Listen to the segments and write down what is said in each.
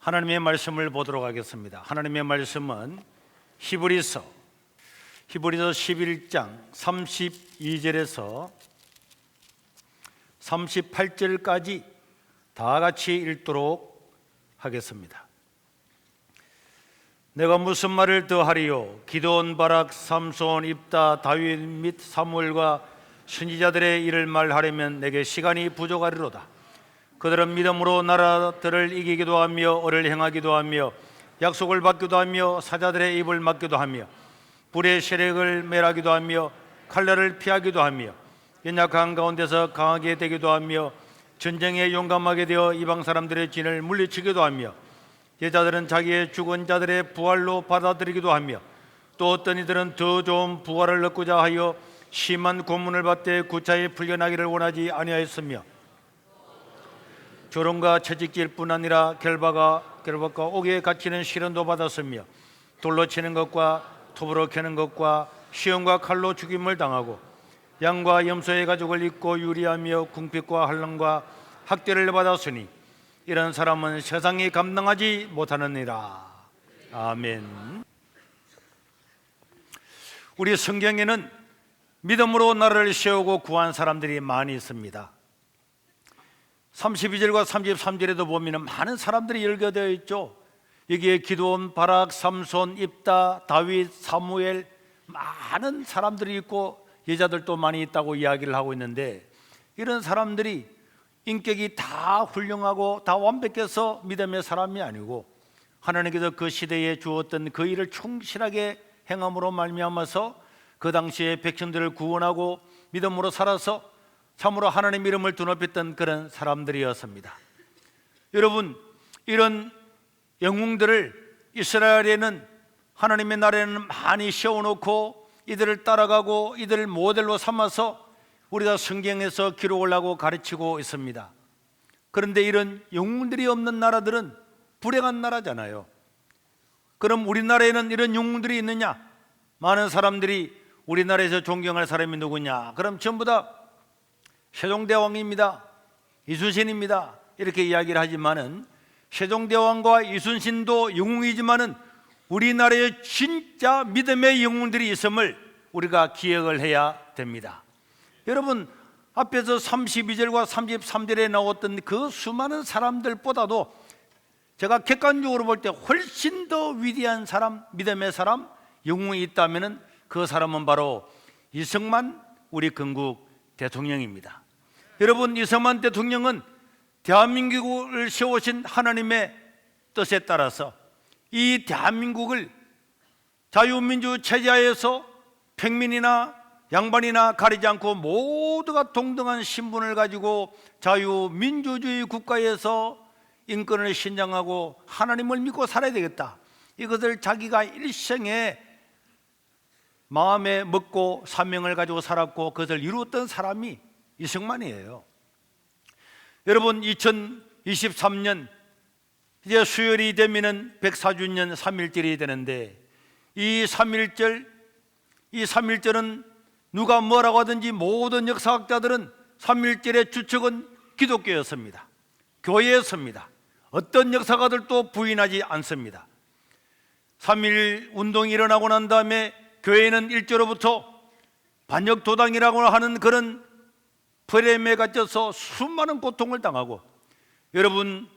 하나님의 말씀을 보도록 하겠습니다. 하나님의 말씀은 히브리서 11장 32절에서 38절까지 다 같이 읽도록 하겠습니다. 내가 무슨 말을 더하리요? 기드온, 바락, 삼손, 입다, 다윗 및 사무엘과 선지자들의 일을 말하려면 내게 시간이 부족하리로다. 그들은 믿음으로 나라들을 이기기도 하며 을을 행하기도 하며 약속을 받기도 하며 사자들의 입을 막기도 하며 불의 세력을 멸하기도 하며 칼날을 피하기도 하며 연약한 가운데서 강하게 되기도 하며 전쟁에 용감하게 되어 이방 사람들의 진을 물리치기도 하며 여자들은 자기의 죽은 자들의 부활로 받아들이기도 하며 또 어떤 이들은 더 좋은 부활을 얻고자 하여 심한 고문을 받되 구차히 풀려나기를 원하지 아니하였으며 조롱과 채찍질 뿐 아니라 결박과 옥에 갇히는 시련도 받았으며 돌로 치는 것과 톱으로 캐는 것과 시험과 칼로 죽임을 당하고 양과 염소의 가죽을 입고 유리하며 궁핍과 환난과 학대를 받았으니 이런 사람은 세상이 감당하지 못하느니라. 아멘. 우리 성경에는 믿음으로 나라를 세우고 구한 사람들이 많이 있습니다. 32절과 33절에도 보면 많은 사람들이 열거되어 있죠. 여기에 기드온, 바락, 삼손, 입다, 다윗, 사무엘, 많은 사람들이 있고 여자들도 많이 있다고 이야기를 하고 있는데, 이런 사람들이 인격이 다 훌륭하고 다 완벽해서 믿음의 사람이 아니고 하나님께서 그 시대에 주었던 그 일을 충실하게 행함으로 말미암아서 그 당시에 백성들을 구원하고 믿음으로 살아서 참으로 하나님 이름을 드높였던 그런 사람들이었습니다. 여러분, 이런 영웅들을 이스라엘에는, 하나님의 나라에는 많이 세워놓고 이들을 따라가고 이들을 모델로 삼아서 우리가 성경에서 기록을 하고 가르치고 있습니다. 그런데 이런 영웅들이 없는 나라들은 불행한 나라잖아요. 그럼 우리나라에는 이런 영웅들이 있느냐? 많은 사람들이 우리나라에서 존경할 사람이 누구냐? 그럼 전부 다 세종대왕입니다, 이순신입니다, 이렇게 이야기를 하지만은 세종대왕과 이순신도 영웅이지만은 우리나라에 진짜 믿음의 영웅들이 있음을 우리가 기억을 해야 됩니다. 여러분, 앞에서 32절과 33절에 나왔던 그 수많은 사람들보다도 제가 객관적으로 볼 때 훨씬 더 위대한 사람, 믿음의 사람, 영웅이 있다면 그 사람은 바로 이승만 우리 건국 대통령입니다. 여러분, 이승만 대통령은 대한민국을 세우신 하나님의 뜻에 따라서 이 대한민국을 자유민주 체제하에서 평민이나 양반이나 가리지 않고 모두가 동등한 신분을 가지고 자유민주주의 국가에서 인권을 신장하고 하나님을 믿고 살아야 되겠다, 이것을 자기가 일생에 마음에 먹고 사명을 가지고 살았고 그것을 이루었던 사람이 이승만이에요. 여러분, 2023년 이제 수요일이 되면은 104주년 3.1절이 되는데, 이 3.1절은 누가 뭐라고 하든지 모든 역사학자들은 3.1절의 주축은 기독교였습니다. 교회였습니다. 어떤 역사가들도 부인하지 않습니다. 3.1 운동이 일어나고 난 다음에 교회는 일제로부터 반역도당이라고 하는 그런 프레임에 갇혀서 수많은 고통을 당하고, 여러분,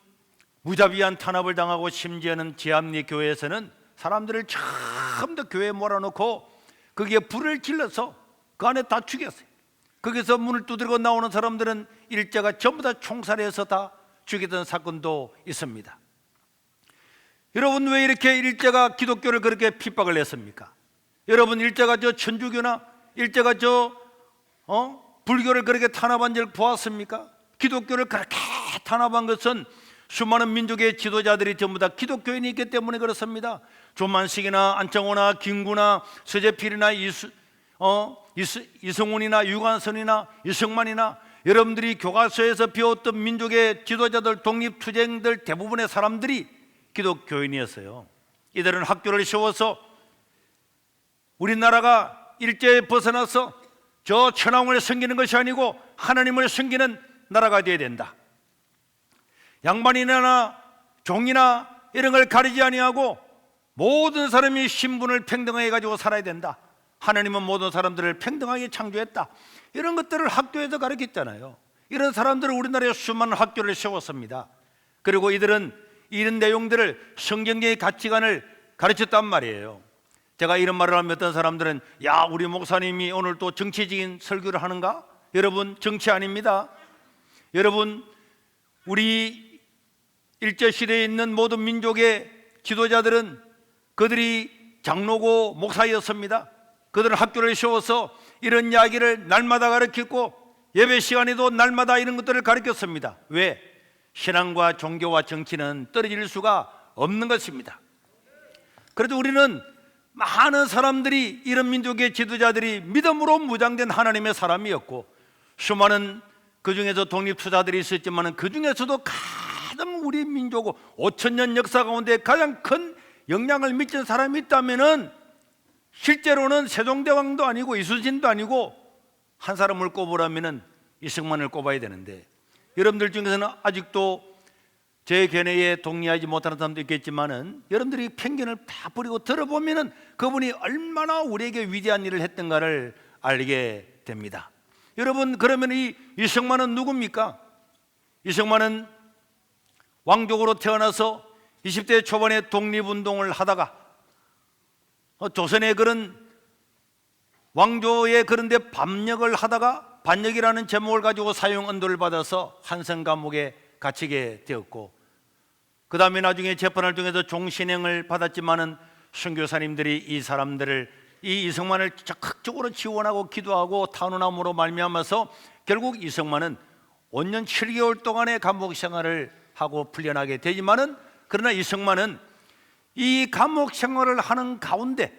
무자비한 탄압을 당하고 심지어는 지암리 교회에서는 사람들을 처음부터 교회에 몰아넣고 거기에 불을 질러서 그 안에 다 죽였어요. 거기서 문을 두드리고 나오는 사람들은 일제가 전부 다 총살해서 다 죽였던 사건도 있습니다. 여러분, 왜 이렇게 일제가 기독교를 그렇게 핍박을 했습니까? 여러분, 일제가 저 천주교나 일제가 저 불교를 그렇게 탄압한 줄 보았습니까? 기독교를 그렇게 탄압한 것은 수많은 민족의 지도자들이 전부 다 기독교인이 있기 때문에 그렇습니다. 조만식이나 안창호나 김구나 서재필이나 이승훈이나 유관선이나 이승만이나 여러분들이 교과서에서 배웠던 민족의 지도자들, 독립투쟁들 대부분의 사람들이 기독교인이었어요. 이들은 학교를 세워서 우리나라가 일제에 벗어나서 저 천황을 섬기는 것이 아니고 하나님을 섬기는 나라가 되어야 된다. 양반이나 종이나 이런 걸 가리지 아니하고 모든 사람이 신분을 평등하게 가지고 살아야 된다. 하나님은 모든 사람들을 평등하게 창조했다. 이런 것들을 학교에서 가르쳤잖아요. 이런 사람들을 우리나라에 수많은 학교를 세웠습니다. 그리고 이들은 이런 내용들을 성경적인 가치관을 가르쳤단 말이에요. 제가 이런 말을 하면 어떤 사람들은 야, 우리 목사님이 오늘 또 정치적인 설교를 하는가? 여러분, 정치 아닙니다. 여러분, 우리 일제시대에 있는 모든 민족의 지도자들은 그들이 장로고 목사였습니다. 그들은 학교를 세워서 이런 이야기를 날마다 가르쳤고 예배 시간에도 날마다 이런 것들을 가르쳤습니다. 왜? 신앙과 종교와 정치는 떨어질 수가 없는 것입니다. 그래도 우리는 많은 사람들이, 이런 민족의 지도자들이 믿음으로 무장된 하나님의 사람이었고 수많은 그 중에서 독립투자들이 있었지만 그 중에서도 가장 우리 민족 5,000년 역사 가운데 가장 큰 영향을 미친 사람이 있다면은 실제로는 세종대왕도 아니고 이순신도 아니고 한 사람을 꼽으라면은 이승만을 꼽아야 되는데, 여러분들 중에서는 아직도 제 견해에 동의하지 못하는 사람도 있겠지만은 여러분들이 편견을 다 버리고 들어보면은 그분이 얼마나 우리에게 위대한 일을 했던가를 알게 됩니다. 여러분, 그러면 이 이승만은 누굽니까? 이승만은 왕족으로 태어나서 20대 초반에 독립운동을 하다가 조선의 그런 왕조의 그런 데 반역을 하다가 반역이라는 제목을 가지고 사형 언도를 받아서 한성 감옥에 갇히게 되었고, 그 다음에 나중에 재판을 통해서 종신형을 받았지만은 선교사님들이 이 사람들을, 이 이승만을 적극적으로 지원하고 기도하고 탄원함으로 말미암아서 결국 이승만은 5년 7개월 동안의 감옥 생활을 하고 풀려나게 되지만은, 그러나 이승만은 이 감옥 생활을 하는 가운데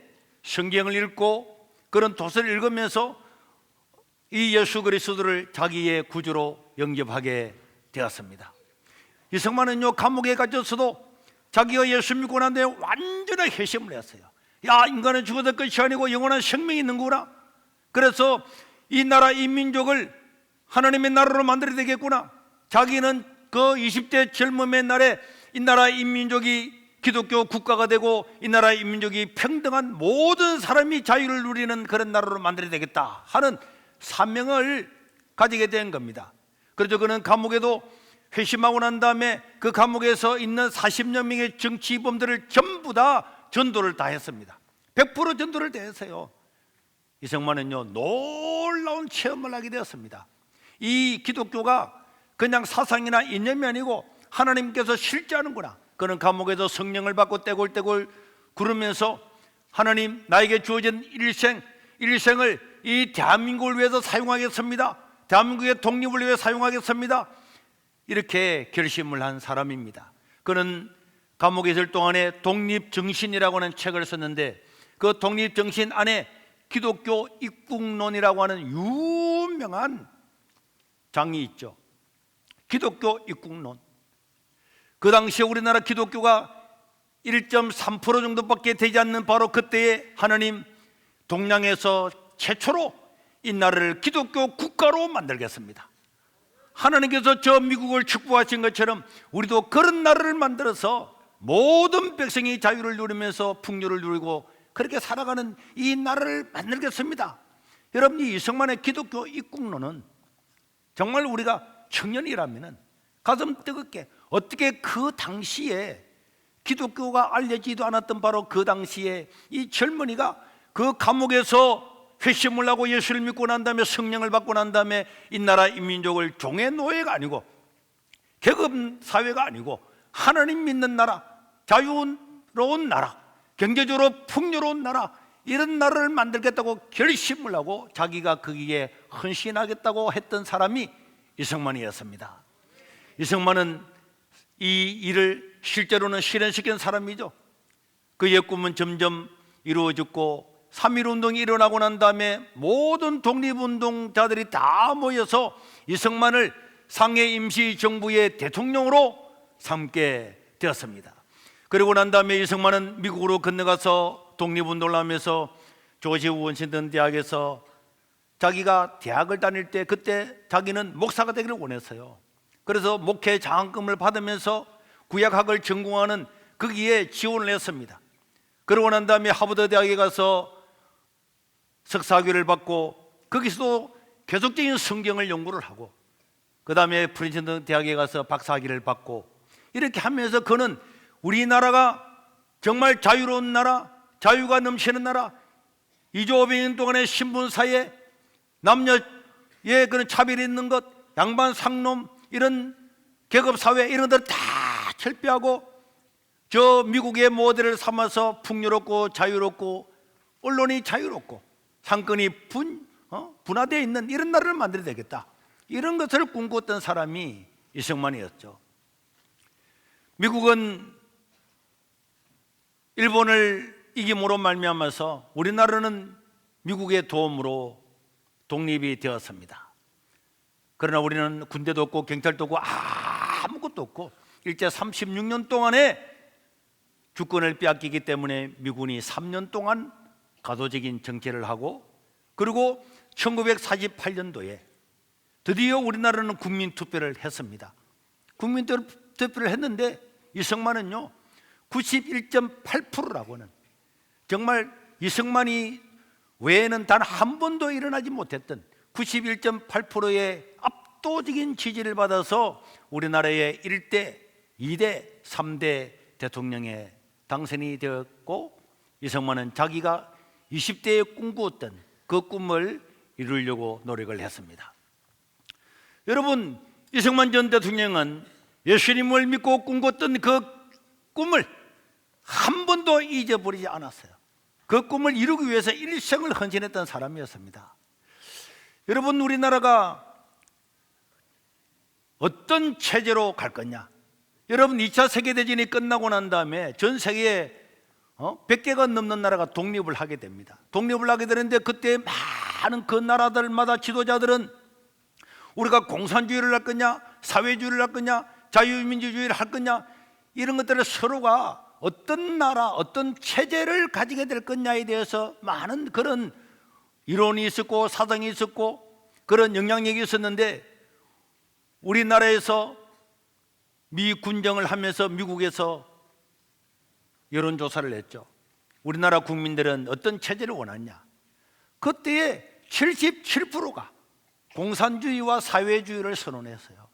성경을 읽고 그런 도서를 읽으면서 이 예수 그리스도를 자기의 구주로 영접하게 되었습니다. 이승만은요, 감옥에 갇혔어도 자기가 예수 믿고 난 뒤에 완전히 회심을 했어요. 야, 인간은 죽어도 끝이 아니고 영원한 생명이 있는 거구나. 그래서 이 나라 이 민족을 하나님의 나라로 만들어야 되겠구나. 자기는 그 20대 젊음의 날에 이 나라 이 민족이 기독교 국가가 되고 이 나라 이 민족이 평등한 모든 사람이 자유를 누리는 그런 나라로 만들어야 되겠다 하는 사명을 가지게 된 겁니다. 그래서 그는 감옥에도 회심하고 난 다음에 그 감옥에서 있는 40여 명의 정치범들을 전부 다 전도를 다 했습니다. 100% 전도를 다 했어요. 이승만은요, 놀라운 체험을 하게 되었습니다. 이 기독교가 그냥 사상이나 이념이 아니고 하나님께서 실제하는구나. 그는 감옥에서 성령을 받고 떼굴떼굴 구르면서 하나님, 나에게 주어진 일생을 이 대한민국을 위해서 사용하겠습니다. 대한민국의 독립을 위해 사용하겠습니다. 이렇게 결심을 한 사람입니다. 그는 감옥에 있을 동안에 독립정신이라고 하는 책을 썼는데 그 독립정신 안에 기독교 입국론이라고 하는 유명한 장이 있죠. 기독교 입국론. 그 당시에 우리나라 기독교가 1.3% 정도밖에 되지 않는 바로 그때에 하나님, 동양에서 최초로 이 나라를 기독교 국가로 만들겠습니다. 하나님께서 저 미국을 축복하신 것처럼 우리도 그런 나라를 만들어서 모든 백성이 자유를 누리면서 풍요를 누리고 그렇게 살아가는 이 나라를 만들겠습니다. 여러분, 이 이승만의 기독교 입국론은 정말 우리가 청년이라면 가슴 뜨겁게, 어떻게 그 당시에 기독교가 알려지도 않았던 바로 그 당시에 이 젊은이가 그 감옥에서 회심을 하고 예수를 믿고 난 다음에 성령을 받고 난 다음에 이 나라 이 민족을 종의 노예가 아니고 계급 사회가 아니고 하나님 믿는 나라, 자유로운 나라, 경제적으로 풍요로운 나라, 이런 나라를 만들겠다고 결심을 하고 자기가 거기에 헌신하겠다고 했던 사람이 이승만이었습니다. 이승만은 이 일을 실제로는 실현시킨 사람이죠. 그의 꿈은 점점 이루어졌고 3.1운동이 일어나고 난 다음에 모든 독립운동자들이 다 모여서 이승만을 상해 임시정부의 대통령으로 삼게 되었습니다. 그리고 난 다음에 이승만은 미국으로 건너가서 독립운동을 하면서 조지 워싱턴 대학에서 자기가 대학을 다닐 때 그때 자기는 목사가 되기를 원했어요. 그래서 목회 장학금을 받으면서 구약학을 전공하는 거기에 지원을 했습니다. 그러고 난 다음에 하버드 대학에 가서 석사학위를 받고 거기서도 계속적인 성경을 연구를 하고 그 다음에 프린스턴 대학에 가서 박사학위를 받고 이렇게 하면서 그는 우리나라가 정말 자유로운 나라, 자유가 넘치는 나라, 2조 500년 동안의 신분사회, 남녀의 그런 차별이 있는 것, 양반 상놈 이런 계급사회 이런 것들을 다 철폐하고 저 미국의 모델을 삼아서 풍요롭고 자유롭고 언론이 자유롭고 상권이 분화되어 있는 이런 나라를 만들어야 되겠다, 이런 것을 꿈꾸었던 사람이 이승만이었죠. 미국은 일본을 이김으로 말미암아서 우리나라는 미국의 도움으로 독립이 되었습니다. 그러나 우리는 군대도 없고 경찰도 없고 아무것도 없고 일제 36년 동안에 주권을 빼앗기기 때문에 미군이 3년 동안 가도적인 정치를 하고 그리고 1948년도에 드디어 우리나라는 국민투표를 했습니다. 국민투표를 했는데 이승만은요 91.8%라고는 정말 이승만이 외에는 단 한 번도 일어나지 못했던 91.8%의 압도적인 지지를 받아서 우리나라의 1대, 2대, 3대 대통령에 당선이 되었고 이승만은 자기가 20대에 꿈꾸었던 그 꿈을 이루려고 노력을 했습니다. 여러분, 이승만 전 대통령은 예수님을 믿고 꿈꿨던 그 꿈을 한 번도 잊어버리지 않았어요. 그 꿈을 이루기 위해서 일생을 헌신했던 사람이었습니다. 여러분, 우리나라가 어떤 체제로 갈 거냐? 여러분, 2차 세계대전이 끝나고 난 다음에 전 세계에 100개가 넘는 나라가 독립을 하게 됩니다. 독립을 하게 되는데 그때 많은 그 나라들마다 지도자들은 우리가 공산주의를 할 거냐, 사회주의를 할 거냐, 자유민주주의를 할 거냐, 이런 것들을 서로가 어떤 나라, 어떤 체제를 가지게 될 거냐에 대해서 많은 그런 이론이 있었고 사상이 있었고 그런 영향력이 있었는데 우리나라에서 미 군정을 하면서 미국에서 여론조사를 했죠. 우리나라 국민들은 어떤 체제를 원하냐? 그때의 77%가 공산주의와 사회주의를 선언했어요.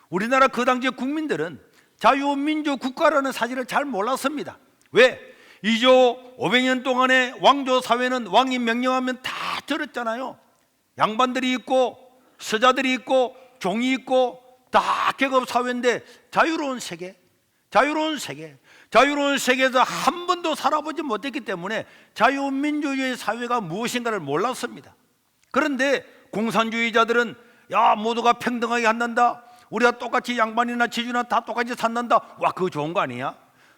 우리나라 그 당시 국민들은 자유민주 국가라는 사실을 잘 몰랐습니다. 왜? 2조 500년 동안의 왕조 사회는 왕이 명령하면 다 들었잖아요. 양반들이 있고 서자들이 있고 종이 있고 다 계급 사회인데 자유로운 세계, 자유로운 세계에서 한 번도 살아보지 못했기 때문에 자유민주주의 사회가 무엇인가를 몰랐습니다. 그런데 공산주의자들은 야, 모두가 평등하게 한단다, 우리가 똑같이 양반이나 지주나 다 똑같이 산단다, 와, 그거 좋은 거 아니야?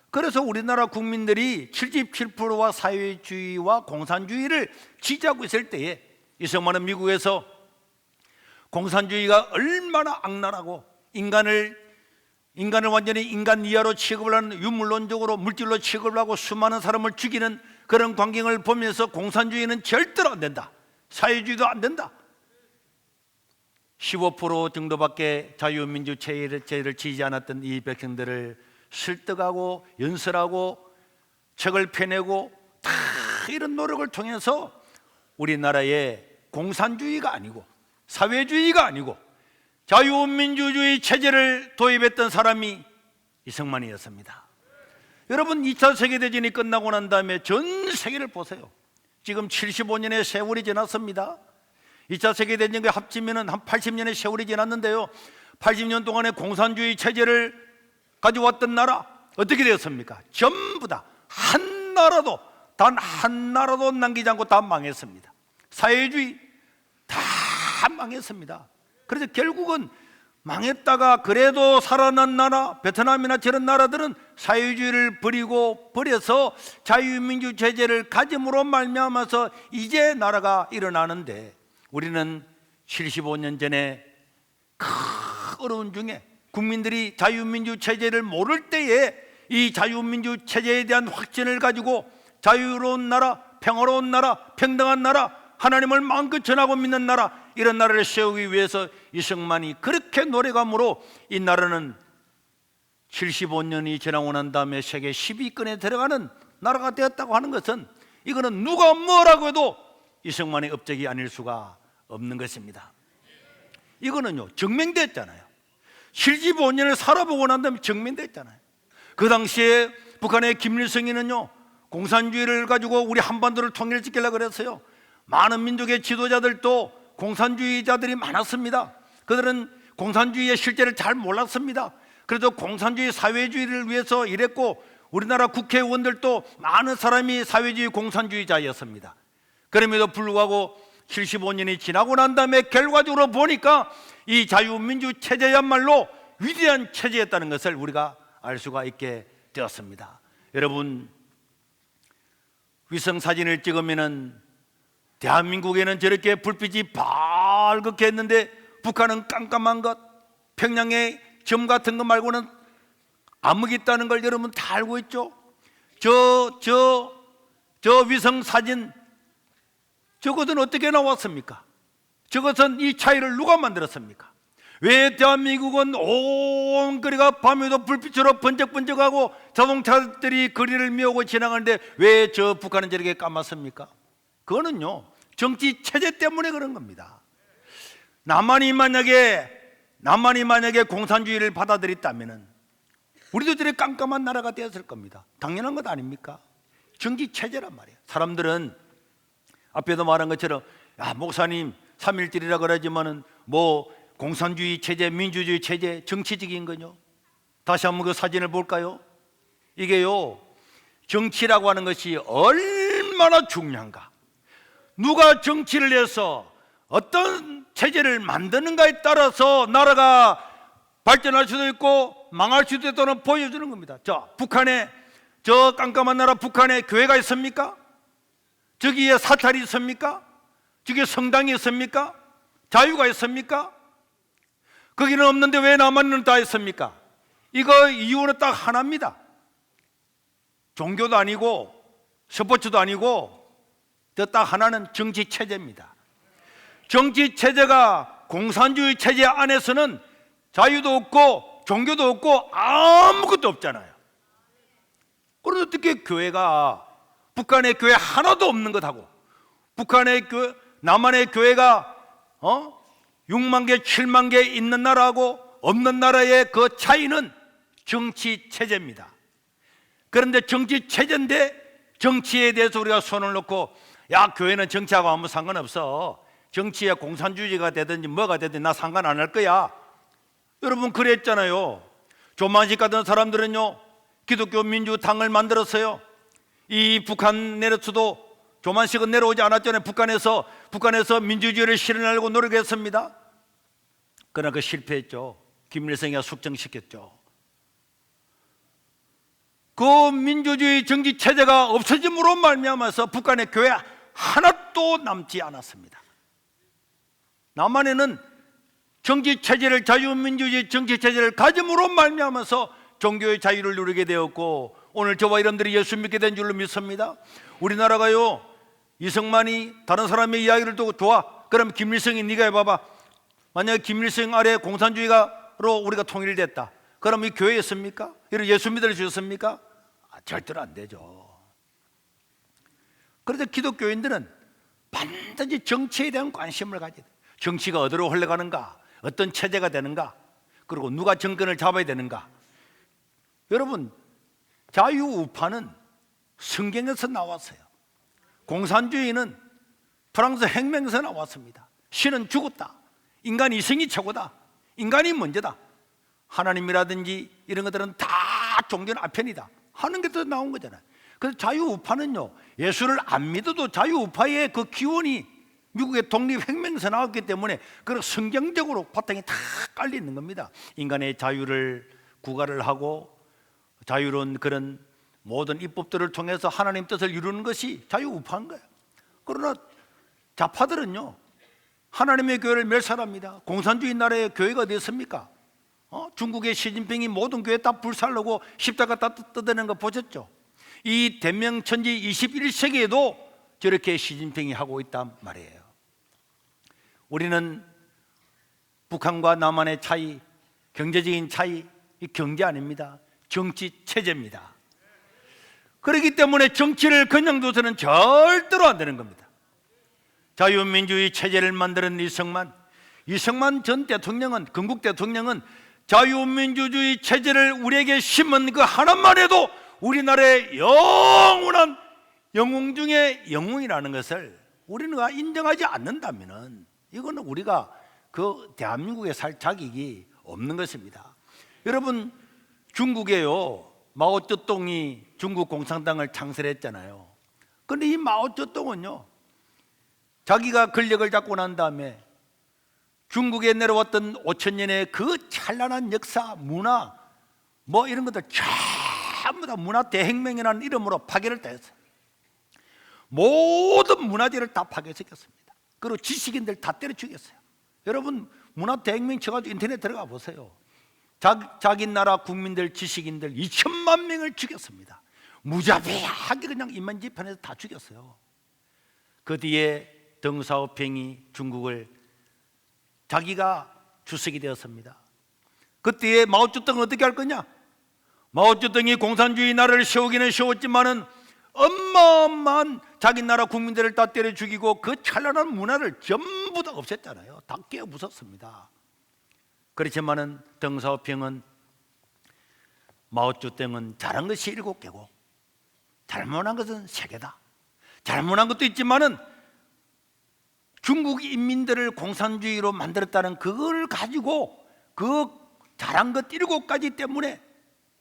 그래서 우리나라 국민들이 77%와 사회주의와 공산주의를 지지하고 있을 때에 이승만은 미국에서 공산주의가 얼마나 악랄하고 인간을 완전히 인간 이하로 취급을 하는, 유물론적으로 물질로 취급을 하고 수많은 사람을 죽이는 그런 광경을 보면서 공산주의는 절대로 안 된다, 사회주의도 안 된다, 15% 정도밖에 자유민주 체제를 지지지 않았던 이 백성들을 설득하고 연설하고 책을 펴내고 다 이런 노력을 통해서 우리나라의 공산주의가 아니고 사회주의가 아니고 자유민주주의 체제를 도입했던 사람이 이승만이었습니다. 여러분, 2차 세계대전이 끝나고 난 다음에 전 세계를 보세요. 지금 75년의 세월이 지났습니다. 2차 세계대전과 합치면 한 80년의 세월이 지났는데요, 80년 동안의 공산주의 체제를 가져왔던 나라 어떻게 되었습니까? 전부 다 한 나라도, 단 한 나라도 남기지 않고 다 망했습니다. 사회주의 다 망했습니다. 그래서 결국은 망했다가 그래도 살아난 나라, 베트남이나 저런 나라들은 사회주의를 버려서 자유민주 체제를 가짐으로 말미암아서 이제 나라가 일어나는데, 우리는 75년 전에 큰 어려운 중에 국민들이 자유민주 체제를 모를 때에 이 자유민주 체제에 대한 확신을 가지고 자유로운 나라, 평화로운 나라, 평등한 나라, 하나님을 마음껏 전하고 믿는 나라, 이런 나라를 세우기 위해서 이승만이 그렇게 노력함으로 이 나라는 75년이 지나고 난 다음에 세계 10위권에 들어가는 나라가 되었다고 하는 것은, 이거는 누가 뭐라고 해도 이승만의 업적이 아닐 수가 없는 것입니다. 이거는요, 증명됐잖아요. 75년을 살아보고 난 다음에 증명됐잖아요. 그 당시에 북한의 김일성이는요, 공산주의를 가지고 우리 한반도를 통일시키려고 그랬어요. 많은 민족의 지도자들도 공산주의자들이 많았습니다. 그들은 공산주의의 실제를 잘 몰랐습니다. 그래도 공산주의 사회주의를 위해서 일했고, 우리나라 국회의원들도 많은 사람이 사회주의 공산주의자였습니다. 그럼에도 불구하고 75년이 지나고 난 다음에 결과적으로 보니까 이 자유민주 체제야말로 위대한 체제였다는 것을 우리가 알 수가 있게 되었습니다. 여러분, 위성사진을 찍으면은 대한민국에는 저렇게 불빛이 밝게 했는데 북한은 깜깜한 것, 평양의 점 같은 것 말고는 암흑이 있다는 걸 여러분 다 알고 있죠? 저 위성사진, 저것은 어떻게 나왔습니까? 저것은 이 차이를 누가 만들었습니까? 왜 대한민국은 온 거리가 밤에도 불빛으로 번쩍번쩍하고 자동차들이 거리를 메우고 지나가는데 왜 저 북한은 저렇게 까맣습니까? 그거는요, 정치 체제 때문에 그런 겁니다. 남한이 만약에 공산주의를 받아들였다면 우리도 저렇게 깜깜한 나라가 되었을 겁니다. 당연한 것 아닙니까? 정치 체제란 말이에요. 사람들은 앞에도 말한 것처럼, 야, 목사님 3.1절이라 그러지만은 뭐 공산주의 체제, 민주주의 체제, 정치적인 거요. 다시 한번 그 사진을 볼까요? 이게요, 정치라고 하는 것이 얼마나 중요한가. 누가 정치를 해서 어떤 체제를 만드는가에 따라서 나라가 발전할 수도 있고 망할 수도 있다는 보여주는 겁니다. 자, 북한에, 저 깜깜한 나라 북한에 교회가 있습니까? 저기에 사찰이 있습니까? 저기에 성당이 있습니까? 자유가 있습니까? 거기는 없는데 왜 남한은 다 있습니까? 이거 이유는 딱 하나입니다. 종교도 아니고 스포츠도 아니고 딱 하나는 정치 체제입니다. 정치 체제가 공산주의 체제 안에서는 자유도 없고 종교도 없고 아무것도 없잖아요. 그런데 어떻게 교회가, 북한의 교회 하나도 없는 것하고 북한의 교회, 남한의 교회가 6만 개, 7만 개 있는 나라하고 없는 나라의 그 차이는 정치 체제입니다. 그런데 정치 체제인데 정치에 대해서 우리가 손을 놓고, 야, 교회는 정치하고 아무 상관없어, 정치에 공산주의가 되든지 뭐가 되든지 나 상관 안 할 거야. 여러분 그랬잖아요. 조만식 같은 사람들은요, 기독교 민주당을 만들었어요. 이 북한 내려서도 조만식은 내려오지 않았잖아요. 북한에서 민주주의를 실현하려고 노력했습니다. 그러나 그 실패했죠. 김일성이가 숙청시켰죠. 그 민주주의 정치 체제가 없어짐으로 말미암아서 북한의 교회 하나도 남지 않았습니다. 남한에는 정치 체제를, 자유민주주의 정치 체제를 가짐으로 말미암아서 종교의 자유를 누리게 되었고, 오늘 저와 여러분들이 예수 믿게 된 줄로 믿습니다. 우리나라가요, 이승만이 다른 사람의 이야기를 듣고, 좋아, 그럼 김일성이 네가 해봐봐. 만약에 김일성 아래 공산주의로 우리가 통일됐다, 그럼 이 교회에 있습니까? 이런 예수 믿을 수 있습니까? 절대로 안 되죠. 그래서 기독교인들은 반드시 정치에 대한 관심을 가져야 돼요. 정치가 어디로 흘러가는가, 어떤 체제가 되는가, 그리고 누가 정권을 잡아야 되는가. 여러분, 자유우파는 성경에서 나왔어요. 공산주의는 프랑스 혁명에서 나왔습니다. 신은 죽었다, 인간 이성이 최고다, 인간이 먼저다, 하나님이라든지 이런 것들은 다 종교는 아편이다 하는 게 더 나온 거잖아요. 그래서 자유우파는요, 예수를 안 믿어도 자유우파의 그 기원이 미국의 독립혁명에서 나왔기 때문에 그 성경적으로 바탕이 다 깔려 있는 겁니다. 인간의 자유를 구가를 하고 자유로운 그런 모든 입법들을 통해서 하나님 뜻을 이루는 것이 자유우파인 거예요. 그러나 좌파들은요, 하나님의 교회를 멸살합니다. 공산주의 나라의 교회가 어디 있습니까? 중국의 시진핑이 모든 교회 다 불살르고 십자가 다 뜯어내는 거 보셨죠? 이 대명천지 21세기에도 저렇게 시진핑이 하고 있단 말이에요. 우리는 북한과 남한의 차이, 경제적인 차이, 이 경제 아닙니다. 정치 체제입니다. 그렇기 때문에 정치를 그냥 둬서는 절대로 안 되는 겁니다. 자유민주주의 체제를 만드는 이승만 전 대통령은, 건국 대통령은 자유민주주의 체제를 우리에게 심은 그 하나만 해도 우리나라의 영원한 영웅 중에 영웅이라는 것을 우리는 인정하지 않는다면 이거는 우리가 그 대한민국에 살 자격이 없는 것입니다. 여러분, 중국에요, 마오쩌둥이 중국 공산당을 창설했잖아요. 그런데 이 마오쩌둥은요, 자기가 권력을 잡고 난 다음에 중국에 내려왔던 5,000년의 그 찬란한 역사, 문화, 뭐 이런 것들 전부 다 문화 대혁명이라는 이름으로 파괴를 했어요. 모든 문화재를 다 파괴시켰습니다. 그리고 지식인들 다 때려 죽였어요. 여러분, 문화 대혁명 쳐가지고 인터넷 들어가 보세요. 자기 나라 국민들, 지식인들 2천만 명을 죽였습니다. 무자비하게 그냥 인민재판에서 다 죽였어요. 그 뒤에 덩샤오핑이 중국을 자기가 주석이 되었습니다. 그때에 마오쩌둥은 어떻게 할 거냐? 마오쩌둥이 공산주의 나라를 세우기는 세웠지만은 어마어마한 자기 나라 국민들을 다 때려 죽이고 그 찬란한 문화를 전부 다 없앴잖아요. 다 깨어 부쉈습니다. 그렇지만은 덩샤오핑은, 마오쩌둥은 잘한 것이 7개고 잘못한 것은 3개다. 잘못한 것도 있지만은 중국 인민들을 공산주의로 만들었다는 그걸 가지고 그 잘한 것 7가지 때문에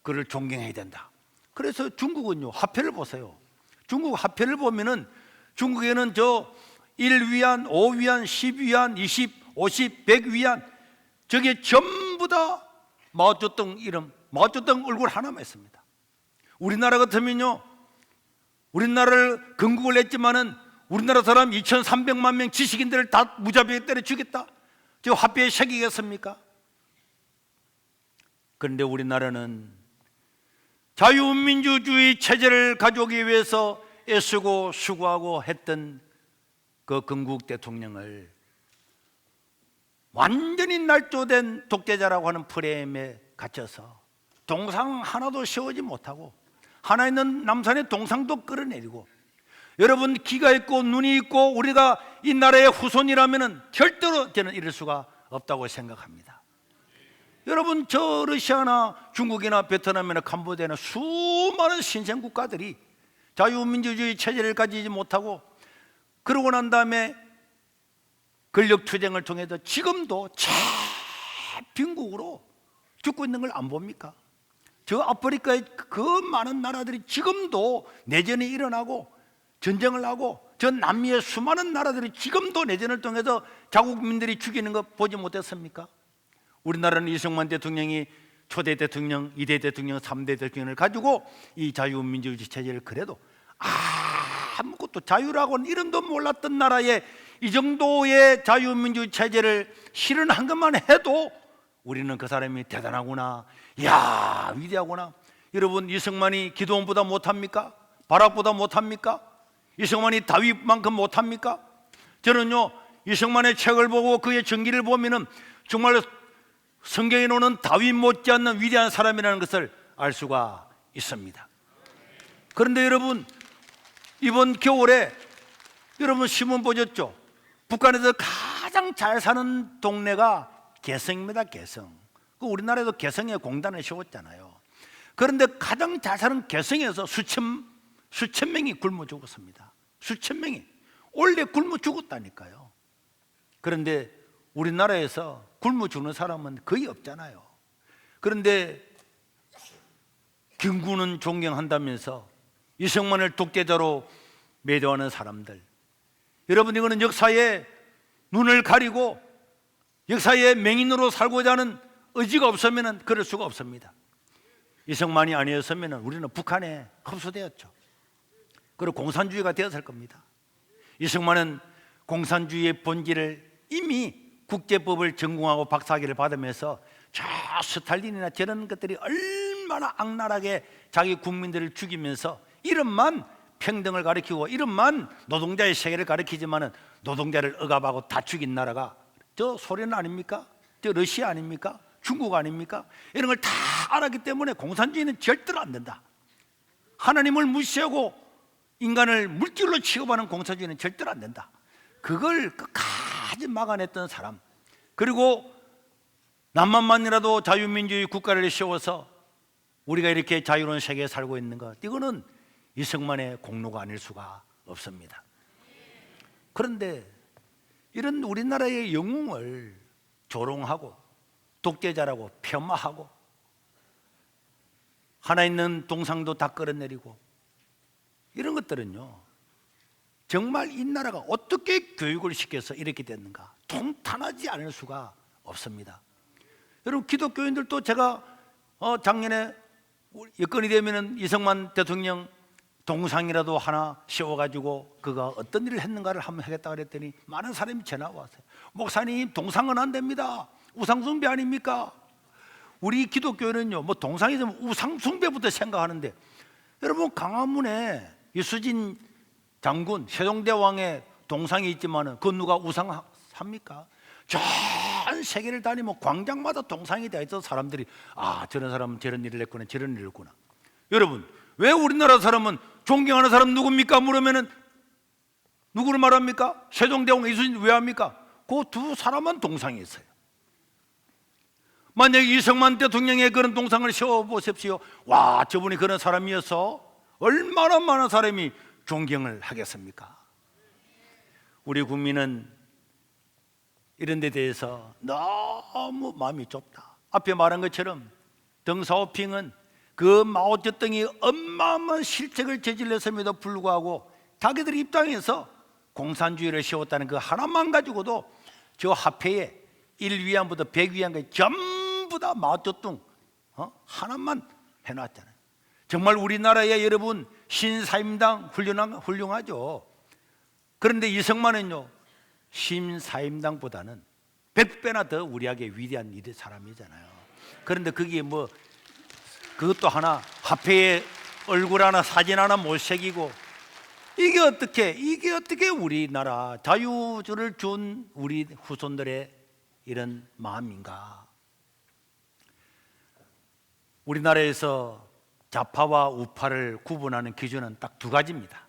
그를 존경해야 된다. 그래서 중국은요, 화폐를 보세요. 중국 화폐를 보면은 중국에는 저 1위안, 5위안, 10위안, 20, 50, 100위안, 저게 전부 다 마오쩌둥 이름, 마오쩌둥 얼굴 하나만 있습니다. 우리나라 같으면요, 우리나라를 건국을 했지만은 우리나라 사람 2,300만 명 지식인들을 다 무자비하게 때려 죽였다. 저 화폐에 새기겠습니까? 그런데 우리나라는 자유민주주의 체제를 가져오기 위해서 애쓰고 수고하고 했던 그 건국 대통령을 완전히 날조된 독재자라고 하는 프레임에 갇혀서 동상 하나도 세우지 못하고 하나 있는 남산의 동상도 끌어내리고, 여러분, 귀가 있고 눈이 있고 우리가 이 나라의 후손이라면 절대로 저는 이럴 수가 없다고 생각합니다. 여러분, 저 러시아나 중국이나 베트남이나 캄보디아나 수많은 신생 국가들이 자유민주주의 체제를 가지지 못하고 그러고 난 다음에 권력투쟁을 통해서 지금도 빈국으로 죽고 있는 걸 안 봅니까? 저 아프리카의 그 많은 나라들이 지금도 내전이 일어나고 전쟁을 하고, 저 남미의 수많은 나라들이 지금도 내전을 통해서 자국민들이 죽이는 거 보지 못했습니까? 우리나라는 이승만 대통령이 초대 대통령, 2대 대통령, 3대 대통령을 가지고 이 자유민주주의 체제를 그래도 아무것도 자유라고는 이름도 몰랐던 나라에 이 정도의 자유민주주의 체제를 실현한 것만 해도 우리는 그 사람이 대단하구나, 이야 위대하구나. 여러분, 이승만이 기도원보다 못합니까? 바락보다 못합니까? 이승만이 다윗만큼 못합니까? 저는요, 이승만의 책을 보고 그의 전기를 보면은 정말 성경에 나오는 다윗 못지않는 위대한 사람이라는 것을 알 수가 있습니다. 그런데 여러분, 이번 겨울에 여러분 신문 보셨죠? 북한에서 가장 잘 사는 동네가 개성입니다. 개성. 우리나라에도 개성에 공단을 세웠잖아요. 그런데 가장 잘 사는 개성에서 수천 명이 굶어 죽었습니다. 수천 명이 원래 굶어 죽었다니까요. 그런데 우리나라에서 굶어 죽는 사람은 거의 없잖아요. 그런데 경구는 존경한다면서 이승만을 독재자로 매도하는 사람들, 여러분, 이거는 역사에 눈을 가리고 역사의 맹인으로 살고자 하는 의지가 없으면 그럴 수가 없습니다. 이승만이 아니었으면 우리는 북한에 흡수되었죠. 그리고 공산주의가 되었을 겁니다. 이승만은 공산주의의 본질을 이미 국제법을 전공하고 박사학위를 받으면서 저 스탈린이나 저런 것들이 얼마나 악랄하게 자기 국민들을 죽이면서 이름만 평등을 가리키고 이름만 노동자의 세계를 가리키지만은 노동자를 억압하고 다 죽인 나라가 저 소련 아닙니까? 저 러시아 아닙니까? 중국 아닙니까? 이런 걸 다 알았기 때문에 공산주의는 절대로 안 된다. 하나님을 무시하고 인간을 물질로 취급하는 공산주의는 절대로 안 된다. 그걸 끝까지 막아냈던 사람, 그리고 남만만이라도 자유민주주의 국가를 세워서 우리가 이렇게 자유로운 세계에 살고 있는 것, 이거는 이승만의 공로가 아닐 수가 없습니다. 그런데 이런 우리나라의 영웅을 조롱하고 독재자라고 폄하하고 하나 있는 동상도 다 끌어내리고 이런 것들은요, 정말 이 나라가 어떻게 교육을 시켜서 이렇게 됐는가 통탄하지 않을 수가 없습니다. 여러분, 기독교인들도 제가 작년에 여건이 되면은 이승만 대통령 동상이라도 하나 세워가지고 그가 어떤 일을 했는가를 한번 하겠다 그랬더니 많은 사람이 전화 왔어요. 목사님, 동상은 안 됩니다. 우상숭배 아닙니까? 우리 기독교는요, 뭐 동상이 있으면 우상숭배부터 생각하는데, 여러분, 강화문에 이수진 장군, 세종대왕의 동상이 있지만은 그 누가 우상합니까? 전 세계를 다니면 광장마다 동상이 되어 있어서 사람들이 저런 사람은 저런 일을 했구나, 저런 일을 했구나. 여러분, 왜 우리나라 사람은 존경하는 사람 누굽니까? 물으면은 누구를 말합니까? 세종대왕, 이수진 왜 합니까? 그 두 사람은 동상이 있어요. 만약에 이승만 대통령의 그런 동상을 세워보십시오. 와, 저분이 그런 사람이어서 얼마나 많은 사람이 존경을 하겠습니까? 우리 국민은 이런 데 대해서 너무 마음이 좁다. 앞에 말한 것처럼 덩샤오핑은 그 마오쩌둥이 어마어마한 실책을 저질렀음에도 불구하고 자기들 입장에서 공산주의를 세웠다는 그 하나만 가지고도 저 화폐에 1위안부터 100위안까지 전부 다 마오쩌둥 하나만 해놨잖아요. 정말 우리나라에 여러분 신사임당 훌륭하죠. 그런데 이승만은요, 신사임당보다는 100배나 더 우리에게 위대한 사람이잖아요. 그런데 그게 뭐 그것도 하나 화폐에 얼굴 하나 사진 하나 못 새기고 이게 어떻게 우리나라 자유를 준 우리 후손들의 이런 마음인가? 우리나라에서 좌파와 우파를 구분하는 기준은 딱 두 가지입니다.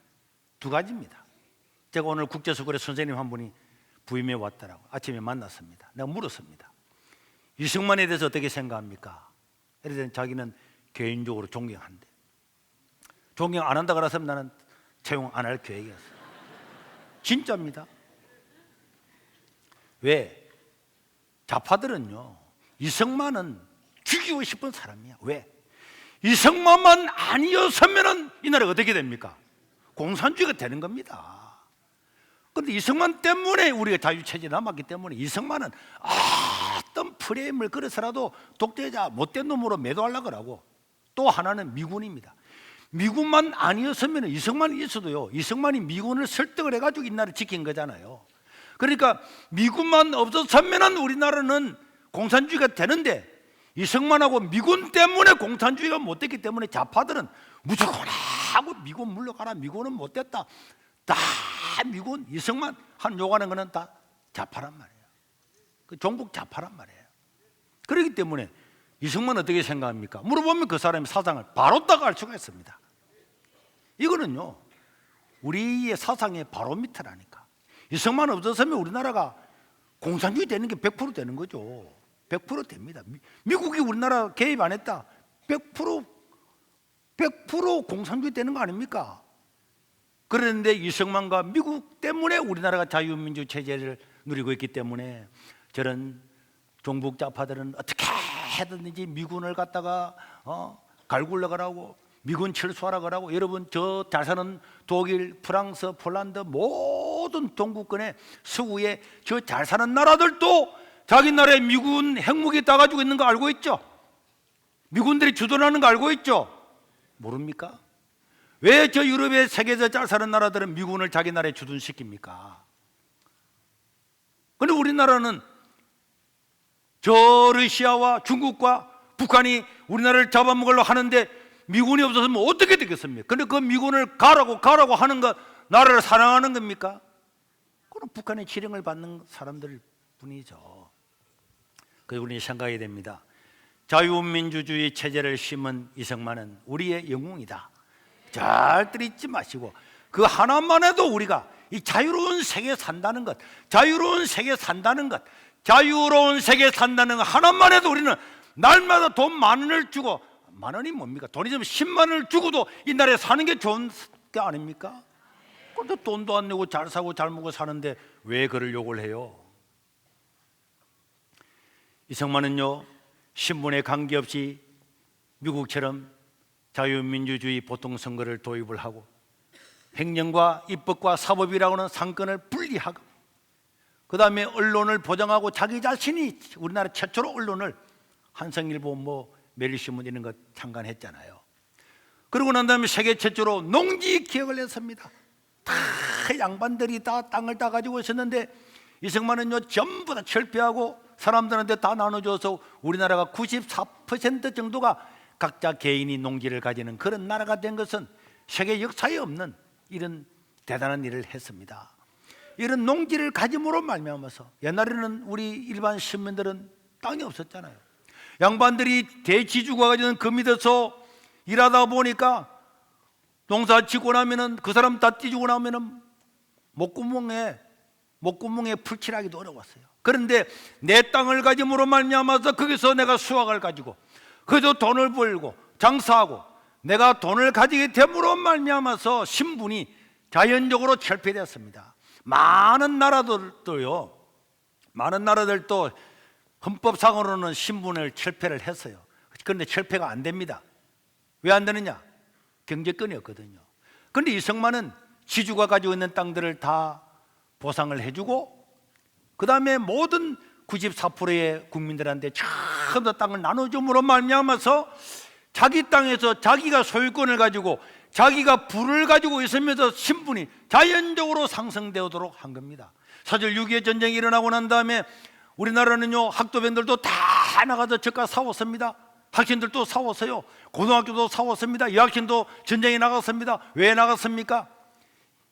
제가 오늘 국제수구의 선생님 한 분이 부임해 왔더라고. 아침에 만났습니다. 내가 물었습니다. 이승만에 대해서 어떻게 생각합니까? 그래서 자기는 개인적으로 존경한대. 존경 안 한다 그래서 나는 채용 안 할 계획이었어요. 진짜입니다. 왜? 좌파들은요, 이승만은 죽이고 싶은 사람이야. 왜? 이승만만 아니었으면 이 나라가 어떻게 됩니까? 공산주의가 되는 겁니다. 그런데 이승만 때문에 우리가 자유체제에 남았기 때문에 이승만은 어떤 프레임을 걸어서라도 독재자 못된 놈으로 매도하려고 하고, 또 하나는 미군입니다. 미군만 아니었으면 이승만이 있어도요, 이승만이 미군을 설득을 해가지고 이 나라를 지킨 거잖아요. 그러니까 미군만 없었으면 우리나라는 공산주의가 되는데, 이승만하고 미군 때문에 공산주의가 못 됐기 때문에 좌파들은 무조건 하고 미군 물러가라, 미군은 못 됐다, 다 미군, 이승만 한 요구하는 거는 다 좌파란 말이에요. 그 종북 좌파란 말이에요. 그렇기 때문에 이승만 어떻게 생각합니까? 물어보면 그 사람의 사상을 바로 딱 알 수가 있습니다. 이거는요, 우리의 사상의 바로미터라니까. 이승만 없었으면 우리나라가 공산주의 되는 게 100% 되는 거죠. 100% 됩니다. 미국이 우리나라 개입 안 했다, 100% 공산주의 되는 거 아닙니까? 그런데 이승만과 미국 때문에 우리나라가 자유민주 체제를 누리고 있기 때문에 저런 종북 좌파들은 어떻게 해든지 미군을 갖다가 갈굴러 가라고, 미군 철수하라 가라고. 여러분, 저 잘 사는 독일, 프랑스, 폴란드 모든 동구권의 서구에 저 잘 사는 나라들도 자기 나라에 미군 핵무기 따가지고 있는 거 알고 있죠? 미군들이 주둔하는 거 알고 있죠? 모릅니까? 왜 저 유럽의 세계에서 잘 사는 나라들은 미군을 자기 나라에 주둔시킵니까? 그런데 우리나라는 저 러시아와 중국과 북한이 우리나라를 잡아먹으려고 하는데 미군이 없었으면 어떻게 되겠습니까? 그런데 그 미군을 가라고 하는 것, 나라를 사랑하는 겁니까? 그건 북한의 지령을 받는 사람들 뿐이죠. 그래서 우리는 생각해야 됩니다. 자유민주주의 체제를 심은 이승만은 우리의 영웅이다. 절대 잊지 마시고 그 하나만 해도 우리가 이 자유로운 세계에 산다는 것, 자유로운 세계에 산다는 것, 자유로운 세계에 산다는 것 하나만 해도 우리는 날마다 돈 10,000원을 주고, 10,000원이 뭡니까? 돈이 좀 100,000원을 주고도 이 나라에 사는 게 좋은 게 아닙니까? 그런데 돈도 안 내고 잘 사고 잘 먹고 사는데 왜 그를 욕을 해요? 이승만은요, 신분에 관계없이 미국처럼 자유민주주의 보통선거를 도입을 하고 행정과 입법과 사법이라고 하는 상권을 분리하고 그 다음에 언론을 보장하고 자기 자신이 우리나라 최초로 언론을 한성일보, 매일신문 이런 거 창간했잖아요. 그러고 난 다음에 세계 최초로 농지 기획을 했습니다. 다 양반들이 다 땅을 다 가지고 있었는데 이승만은요 전부 다 철폐하고 사람들한테 다 나눠줘서 우리나라가 94% 정도가 각자 개인이 농지를 가지는 그런 나라가 된 것은 세계 역사에 없는 이런 대단한 일을 했습니다. 이런 농지를 가짐으로 말미암아서 옛날에는 우리 일반 시민들은 땅이 없었잖아요. 양반들이 대지주가 가지는 그 밑에서 일하다 보니까 농사 짓고 나면은 그 사람 다 띠주고 나면은 목구멍에 풀칠하기도 어려웠어요. 그런데 내 땅을 가짐으로 말미암아서 거기서 내가 수확을 가지고 거기서 돈을 벌고 장사하고 내가 돈을 가지게 됨으로 말미암아서 신분이 자연적으로 철폐되었습니다. 많은 나라들도 헌법상으로는 신분을 철폐를 했어요. 그런데 철폐가 안 됩니다. 왜 안 되느냐? 경제권이 없거든요. 그런데 이승만은 지주가 가지고 있는 땅들을 다 보상을 해주고 그 다음에 모든 94%의 국민들한테 전부 다 땅을 나눠줌으로 말미암아서 자기 땅에서 자기가 소유권을 가지고 자기가 부를 가지고 있으면서 신분이 자연적으로 상승되도록 한 겁니다. 사실 6.25 전쟁이 일어나고 난 다음에 우리나라는요 학도병들도 다 나가서 저가 싸웠습니다. 학생들도 싸웠어요. 고등학교도 싸웠습니다. 여학생도 전쟁에 나갔습니다. 왜 나갔습니까?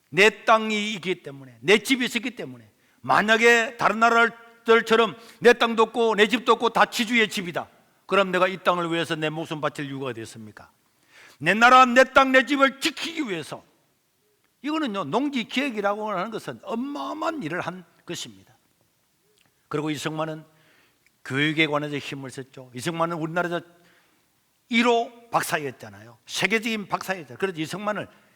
내 땅이 있기 때문에, 내 집이 있었기 때문에. 만약에 다른 나라들처럼 내 땅도 없고 내 집도 없고 다 지주의 집이다, 그럼 내가 이 땅을 위해서 내 목숨 바칠 이유가 됐습니까? 내 나라, 내 땅, 내 집을 지키기 위해서. 이거는요 농지 기획이라고 하는 것은 어마어마한 일을 한 것입니다. 그리고 이승만은 교육에 관해서 힘을 썼죠. 이승만은 우리나라에서 1호 박사였잖아요. 세계적인 박사였잖아요. 그래서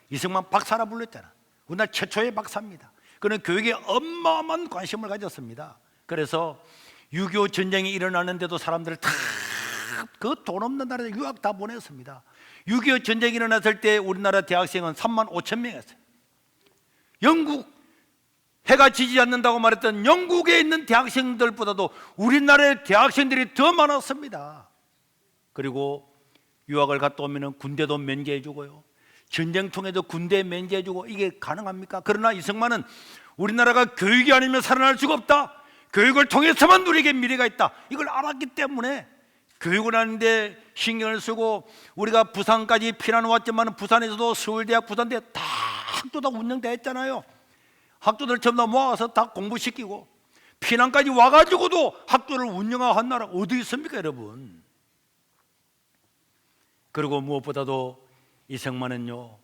이승만 박사라 불렀잖아요. 우리나라 최초의 박사입니다. 그는 교육에 어마어마한 관심을 가졌습니다. 그래서 6.25 전쟁이 일어나는데도 사람들을 다 그 돈 없는 나라에 유학 다 보냈습니다. 6.25 전쟁이 일어났을 때 우리나라 대학생은 35,000명이었어요. 영국 해가 지지 않는다고 말했던 영국에 있는 대학생들보다도 우리나라의 대학생들이 더 많았습니다. 그리고 유학을 갔다 오면 군대도 면제해 주고요, 전쟁통에도 군대 면제해 주고, 이게 가능합니까? 그러나 이승만은 우리나라가 교육이 아니면 살아날 수가 없다, 교육을 통해서만 우리에게 미래가 있다, 이걸 알았기 때문에 교육을 하는데 신경을 쓰고, 우리가 부산까지 피난 왔지만 부산에서도 서울대학, 부산대학 다 학교 다 운영돼 있잖아요. 학교들 전부 다 모아서 다 공부시키고 피난까지 와가지고도 학교를 운영한 나라가 어디 있습니까, 여러분? 그리고 무엇보다도 이승만은요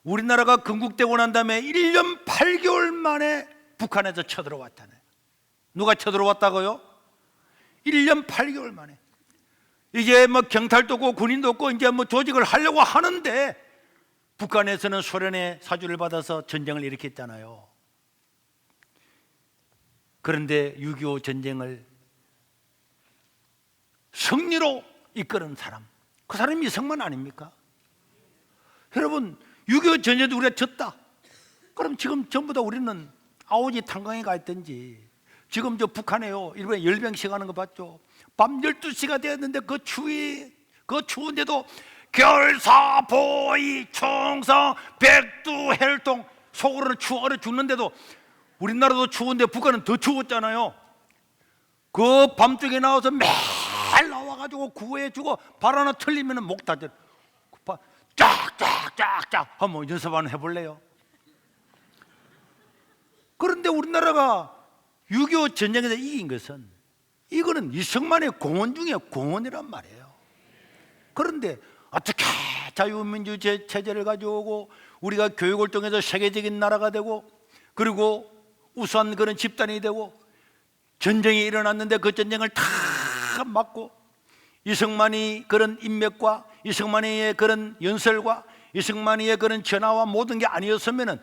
우리나라가 건국되고 난 다음에 1년 8개월 만에 북한에서 쳐들어왔잖아요. 누가 쳐들어왔다고요? 1년 8개월 만에. 이제 경찰도 없고 군인도 없고 이제 조직을 하려고 하는데 북한에서는 소련의 사주를 받아서 전쟁을 일으켰잖아요. 그런데 6.25 전쟁을 승리로 이끄는 사람, 그 사람이 이승만 아닙니까? 여러분, 6.25 전쟁도 우리가 졌다. 그럼 지금 전부 다 우리는 아오지 탄광에 가 있든지, 지금 저 북한에요 일본에 열병식 하는 거 봤죠? 밤 12시가 되었는데 그 추운데도 결사보이 총성 백두 헬통, 속으로는 얼어 죽는데도 우리나라도 추운데 북한은 더 추웠잖아요. 그 밤중에 나와서 매일 나와가지고 구호해주고 발 하나 틀리면 목 다져. 쫙쫙쫙쫙 한번 연습 한번 해볼래요? 그런데 우리나라가 6.25 전쟁에서 이긴 것은 이거는 이승만의 공헌 중에 공헌이란 말이에요. 그런데 어떻게 자유민주 체제를 가져오고 우리가 교육을 통해서 세계적인 나라가 되고 그리고 우수한 그런 집단이 되고 전쟁이 일어났는데 그 전쟁을 다 막고 이승만이 그런 인맥과 이승만이의 그런 연설과 이승만이의 그런 전화와 모든 게 아니었으면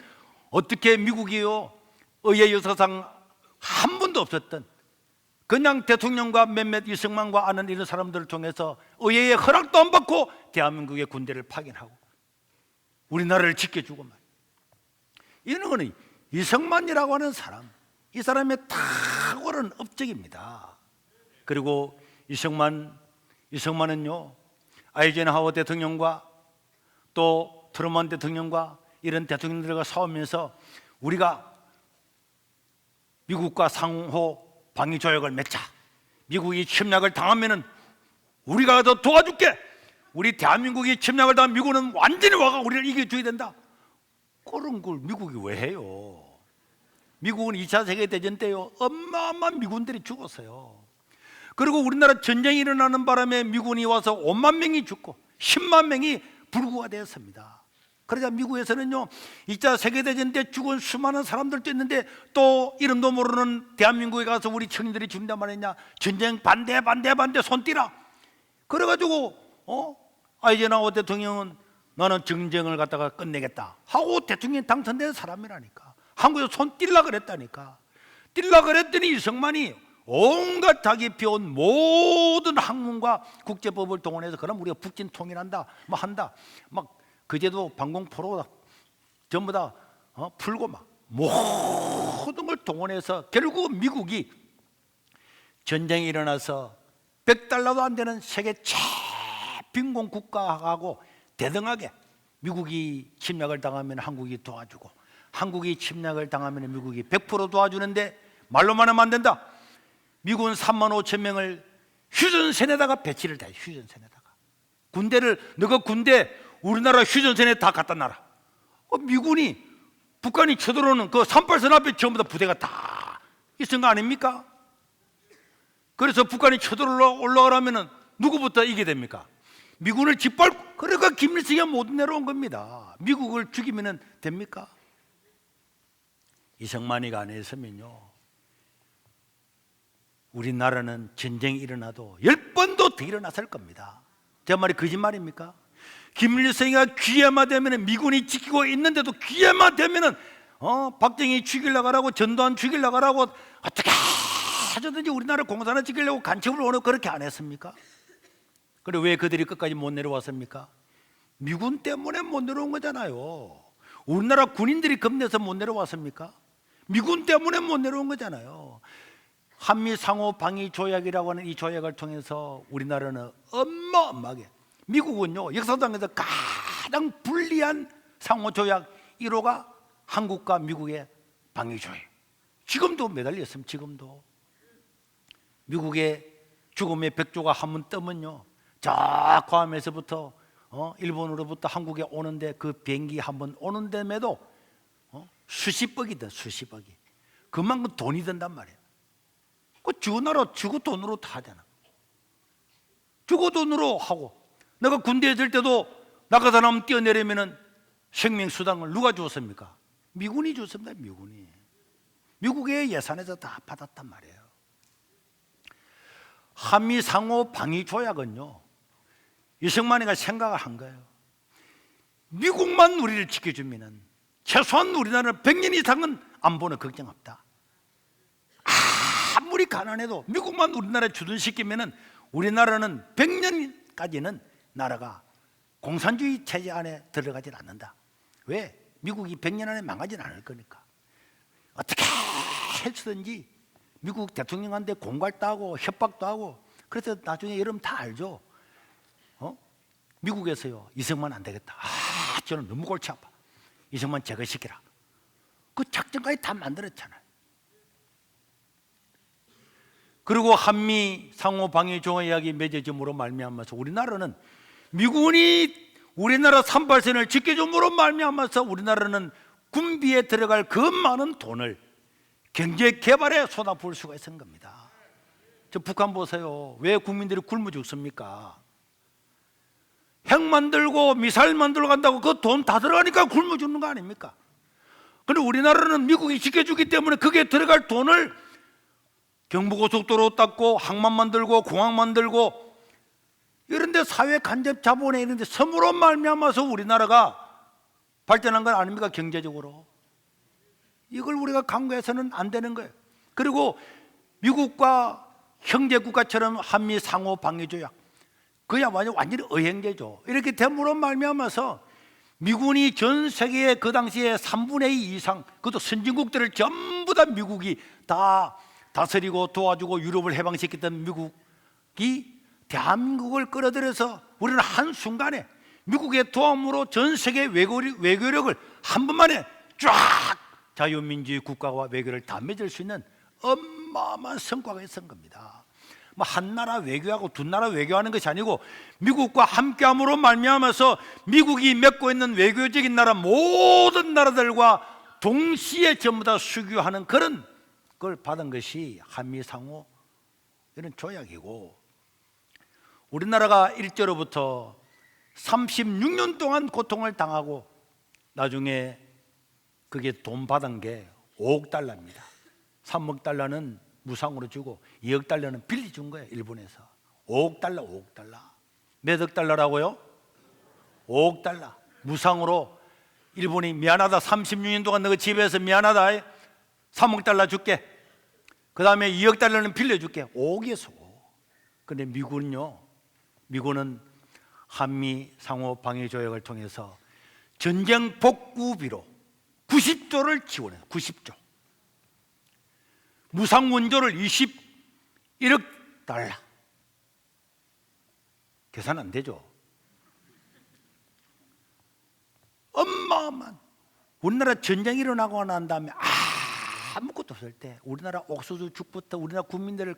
어떻게 미국이요 의회 역사상 한 번도 없었던 그냥 대통령과 몇몇 이승만과 아는 이런 사람들을 통해서 의회의 허락도 안 받고 대한민국의 군대를 파견하고 우리나라를 지켜주고 말이에요. 이런 거는 이승만이라고 하는 사람, 이 사람의 탁월한 업적입니다. 그리고 이승만은요 아이젠하워 대통령과 또 트루먼 대통령과 이런 대통령들과 싸우면서 우리가 미국과 상호 방위 조약을 맺자. 미국이 침략을 당하면은 우리가 더 도와줄게. 우리 대한민국이 침략을 당하면 미국은 완전히 와가 우리를 이겨줘야 된다. 그런 걸 미국이 왜 해요? 미국은 2차 세계대전 때요 어마어마한 미군들이 죽었어요. 그리고 우리나라 전쟁이 일어나는 바람에 미군이 와서 5만 명이 죽고 10만 명이 불구가 되었습니다. 그러자 미국에서는요 2차 세계대전 때 죽은 수많은 사람들도 있는데 또 이름도 모르는 대한민국에 가서 우리 청년들이 죽는단 말이냐. 전쟁 반대 손 띄라. 그래가지고 아이젠하워 대통령은 나는 전쟁을 갖다가 끝내겠다 하고 대통령이 당선된 사람이라니까. 한국에서 손 띨라 그랬다니까. 띨라 그랬더니 이승만이 온갖 자기 피운 모든 학문과 국제법을 동원해서 그럼 우리가 북진 통일한다 뭐 한다 막 그제도 방공포로 전부 다 풀고 막 모든 걸 동원해서 결국 미국이 전쟁이 일어나서 $100도 안 되는 세계 최빈공 국가하고 대등하게 미국이 침략을 당하면 한국이 도와주고 한국이 침략을 당하면 미국이 100% 도와주는데 말로만 하면 안 된다. 미국은 3만 5천 명을 휴전선에다가 배치를 다 해. 휴전선에다가 군대를 너가 군대 우리나라 휴전선에 다 갖다 놔라. 미군이 북한이 쳐들어오는 그 38선 앞에 전부 다 부대가 다 있은 거 아닙니까? 그래서 북한이 쳐들어올라가려면 누구부터 이기게 됩니까? 미군을 짓밟고. 그러니까 김일성이 못 내려온 겁니다. 미국을 죽이면 됩니까? 이승만이가 안 했으면요 우리나라는 전쟁이 일어나도 10번도 더 일어났을 겁니다. 제 말이 거짓말입니까? 김일성이가 기회만 되면 미군이 지키고 있는데도 기회만 되면 박정희 죽이려고 하라고 전두환 죽이려고 하라고 어떻게 하든지 우리나라 공산을 지키려고 간첩을 오늘 그렇게 안 했습니까? 그래 왜 그들이 끝까지 못 내려왔습니까? 미군 때문에 못 내려온 거잖아요. 우리나라 군인들이 겁내서 못 내려왔습니까? 미군 때문에 못 내려온 거잖아요. 한미 상호 방위 조약이라고 하는 이 조약을 통해서 우리나라는 어마어마하게 미국은요 역사상에서 가장 불리한 상호 조약 1호가 한국과 미국의 방위 조약. 지금도 매달렸습니다. 지금도 미국의 죽음의 백조가 한번 뜨면요 저 괌에서부터 일본으로부터 한국에 오는데 그 비행기 한번 오는 데에도 수십억이다. 수십억이. 그만큼 돈이 든단 말이에요. 그 주고 나라 주고 돈으로 다 하잖아. 주고 돈으로 하고 내가 군대에 있을 때도 나가다 나면 뛰어내리면은 생명수당을 누가 주었습니까? 미군이 줬습니다. 미군이. 미국의 예산에서 다 받았단 말이에요. 한미 상호 방위 조약은요 이승만이가 생각을 한 거예요. 미국만 우리를 지켜주면은 최소한 우리나라는 100년 이상은 안보는 걱정 없다. 아무리 가난해도 미국만 우리나라에 주둔시키면은 우리나라는 100년까지는 나라가 공산주의 체제 안에 들어가질 않는다. 왜? 미국이 100년 안에 망하진 않을 거니까. 어떻게 해서든지 미국 대통령한테 공갈도 하고 협박도 하고. 그래서 나중에 여러분 다 알죠. 미국에서요 이승만 안 되겠다. 저는 너무 골치 아파. 이승만 제거시키라. 그 작전까지 다 만들었잖아요. 그리고 한미 상호 방위 조약이 맺어짐으로 말미암아서 우리나라는 미군이 우리나라 38선을 지켜줌으로 말미암아서 우리나라는 군비에 들어갈 그 많은 돈을 경제 개발에 쏟아부을 수가 있는 겁니다. 저 북한 보세요. 왜 국민들이 굶어 죽습니까? 핵 만들고 미사일 만들어 간다고 그 돈 다 들어가니까 굶어 죽는 거 아닙니까? 그런데 우리나라는 미국이 지켜주기 때문에 그게 들어갈 돈을 경부고속도로 닦고 항만 만들고 공항 만들고 이런 데 사회 간접 자본에 있는데 섬으로 말미암아서 우리나라가 발전한 건 아닙니까? 경제적으로. 이걸 우리가 강구해서는 안 되는 거예요. 그리고 미국과 형제국가처럼 한미 상호 방위 조약, 그야말로 완전히 의행제죠. 이렇게 됨으로 말미암아서 미군이 전 세계의 그 당시에 3분의 2 이상, 그것도 선진국들을 전부 다 미국이 다 다스리고 도와주고 유럽을 해방시켰던 미국이 대한민국을 끌어들여서 우리는 한순간에 미국의 도움으로 전 세계 외교력을 한 번만에 쫙 자유민주주의 국가와 외교를 다 맺을 수 있는 어마어마한 성과가 있었던 겁니다. 뭐 한 나라 외교하고 두 나라 외교하는 것이 아니고 미국과 함께함으로 말미암아서 미국이 맺고 있는 외교적인 나라 모든 나라들과 동시에 전부 다 수교하는 그런 걸 받은 것이 한미상호 이런 조약이고, 우리나라가 일제로부터 36년 동안 고통을 당하고 나중에 그게 돈 받은 게 5억 달러입니다. 3억 달러는 무상으로 주고 2억 달러는 빌려준 거예요. 일본에서 5억 달러. 5억 달러 몇 억 달러라고요? 5억 달러 무상으로. 일본이 미안하다, 36년 동안 너가 집에서 미안하다, 3억 달러 줄게. 그 다음에 2억 달러는 빌려줄게. 5억이었어. 그런데 미군은 한미 상호 방위 조약을 통해서 전쟁 복구비로 90조를 지원해요. 90조. 무상 원조를 21억 달러. 계산 안 되죠? 어마어마한. 우리나라 전쟁이 일어나고 난 다음에 아무것도 없을 때 우리나라 옥수수 죽부터 우리나라 국민들을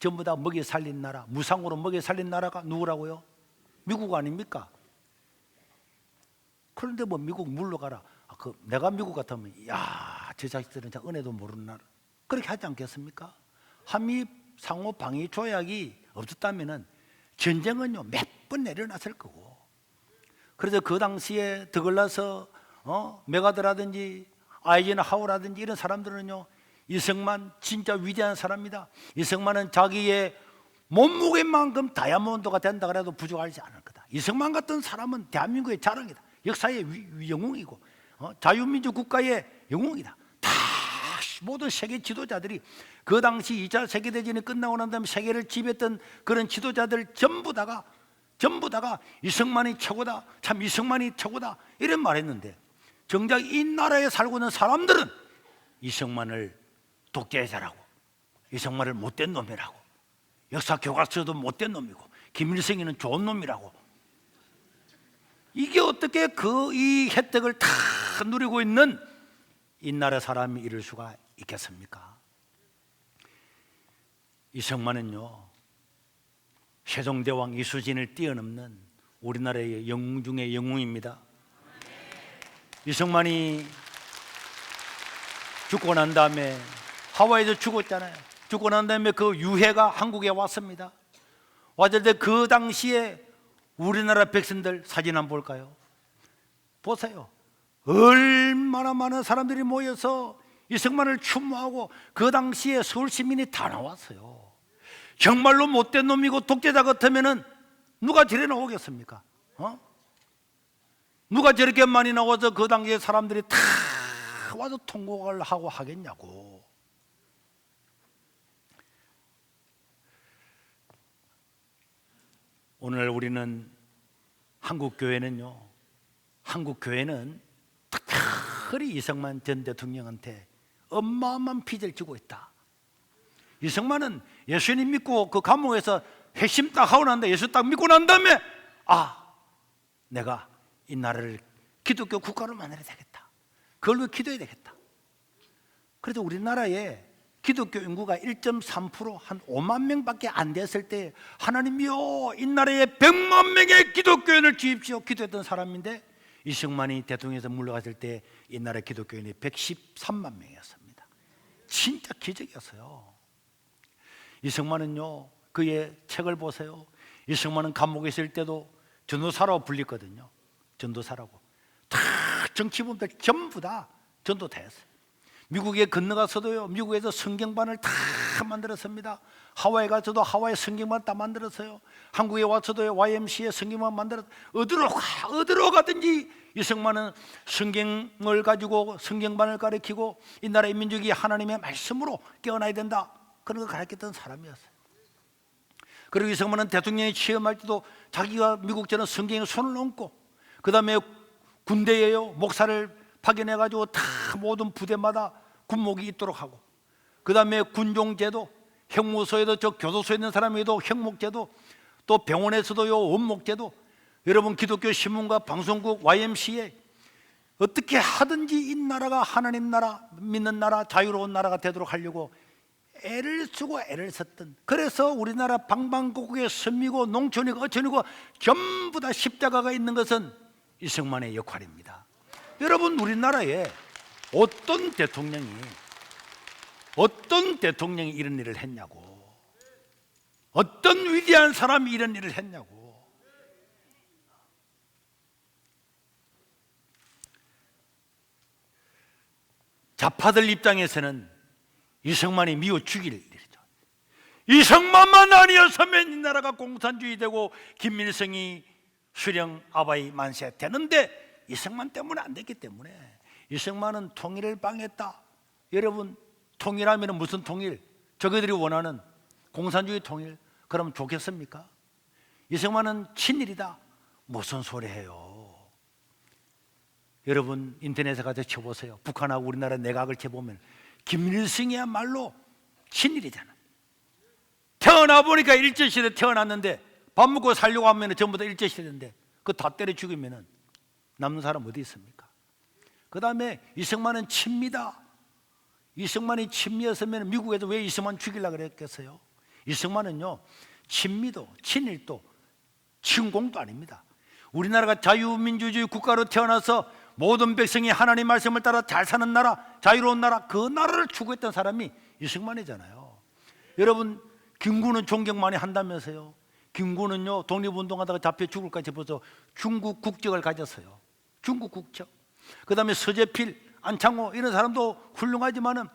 전부 다 먹여 살린 나라, 무상으로 먹여 살린 나라가 누구라고요? 미국 아닙니까? 그런데 뭐 미국 물러가라. 내가 미국 같으면 저 자식들은 은혜도 모르는 나라, 그렇게 하지 않겠습니까? 한미 상호 방위 조약이 없었다면은 전쟁은요 몇 번 내려놨을 거고. 그래서 그 당시에 더글라스 메가드라든지 아이젠하워라든지 이런 사람들은요, 이승만 진짜 위대한 사람이다. 이승만은 자기의 몸무게만큼 다이아몬드가 된다 그래도 부족하지 않을 거다. 이승만 같은 사람은 대한민국의 자랑이다. 역사의 영웅이고 자유민주 국가의 영웅이다. 다 모든 세계 지도자들이 그 당시 2차 세계대전이 끝나고 난 다음에 세계를 지배했던 그런 지도자들 전부 다가 이승만이 최고다, 참 이승만이 최고다 이런 말했는데, 정작 이 나라에 살고 있는 사람들은 이승만을 독재자라고, 이승만을 못된 놈이라고, 역사 교과서도 못된 놈이고, 김일성이는 좋은 놈이라고. 이게 어떻게 이 혜택을 다 누리고 있는 이 나라 사람이 이럴 수가 있겠습니까? 이승만은요, 세종대왕 이수진을 뛰어넘는 우리나라의 영웅 중의 영웅입니다. 이승만이 죽고 난 다음에 하와이에서 죽었잖아요. 죽고 난 다음에 그 유해가 한국에 왔습니다. 왔을 때 그 당시에 우리나라 백성들 사진 한번 볼까요? 보세요. 얼마나 많은 사람들이 모여서 이승만을 추모하고 그 당시에 서울 시민이 다 나왔어요. 정말로 못된 놈이고 독재자 같으면은 누가 저래 나오겠습니까? 누가 저렇게 많이 나와서 그 당시에 사람들이 다 와서 통곡을 하고 하겠냐고. 오늘 우리는 한국교회는 특별히 이승만 전 대통령한테 어마어마한 빚을 지고 있다. 이승만은 예수님 믿고 그 감옥에서 핵심 딱 하고 난다, 예수 딱 믿고 난 다음에 내가 이 나라를 기독교 국가로 만들어야 되겠다. 그걸 위해 기도해야 되겠다. 그래서 우리나라에 기독교 인구가 1.3%, 한 5만 명밖에 안 됐을 때 하나님이여 이 나라에 100만 명의 기독교인을 주십시오 기도했던 사람인데, 이승만이 대통령에서 물러갔을 때 이 나라 기독교인이 113만 명이었습니다. 진짜 기적이었어요. 이승만은요, 그의 책을 보세요. 이승만은 감옥에 있을 때도 전도사라고 불렸거든요. 전도사라고. 다 정치범들 전부 다 전도됐어요. 미국에 건너가서도요, 미국에서 성경반을 다 만들었습니다. 하와이 가서도 하와이 성경반 다 만들었어요. 한국에 와서도 YMCA 성경반 만들었어요. 어디로 가든지 이승만은 성경을 가지고 성경반을 가르치고 이 나라의 민족이 하나님의 말씀으로 깨어나야 된다, 그런 걸 가르쳤던 사람이었어요. 그리고 이승만은 대통령이 취임할 때도 자기가 미국처럼 성경에 손을 얹고, 그 다음에 군대에요, 목사를 파견해가지고 다 모든 부대마다 군목이 있도록 하고, 그 다음에 군종제도, 형무소에도, 저 교도소에 있는 사람에도 형목제도, 또 병원에서도요 원목제도, 여러분 기독교 신문과 방송국, YMCA, 어떻게 하든지 이 나라가 하나님 나라, 믿는 나라, 자유로운 나라가 되도록 하려고 애를 쓰고 애를 썼던, 그래서 우리나라 방방곡곡에 섬이고 농촌이고 어촌이고 전부 다 십자가가 있는 것은 이승만의 역할입니다. 여러분, 우리나라에 어떤 대통령이 이런 일을 했냐고, 어떤 위대한 사람이 이런 일을 했냐고. 좌파들 입장에서는 이승만이 미워 죽일 일이죠. 이승만만 아니었으면 이 나라가 공산주의 되고 김일성이 수령 아바이 만세 되는데, 이승만 때문에 안 됐기 때문에. 이승만은 통일을 방해했다. 여러분, 통일하면 무슨 통일? 저희들이 원하는 공산주의 통일, 그러면 좋겠습니까? 이승만은 친일이다. 무슨 소리예요? 여러분, 인터넷에 가서 쳐보세요. 북한하고 우리나라 내각을 쳐보면 김일성이야말로 친일이잖아. 태어나 보니까 일제시대 태어났는데 밥 먹고 살려고 하면 전부 다 일제시대인데 그거 다 때려 죽이면 남는 사람 어디 있습니까? 그 다음에 이승만은 친미다. 이승만이 친미였으면 미국에서 왜 이승만 죽이려고 그랬겠어요? 이승만은요, 친미도 친일도 친공도 아닙니다. 우리나라가 자유민주주의 국가로 태어나서 모든 백성이 하나님 말씀을 따라 잘 사는 나라, 자유로운 나라, 그 나라를 추구했던 사람이 이승만이잖아요. 여러분, 김구는 존경 많이 한다면서요. 김구는요, 독립운동하다가 잡혀 죽을까지 벌써 중국 국적을 가졌어요. 중국 국적. 그 다음에 서재필, 안창호 이런 사람도 훌륭하지만은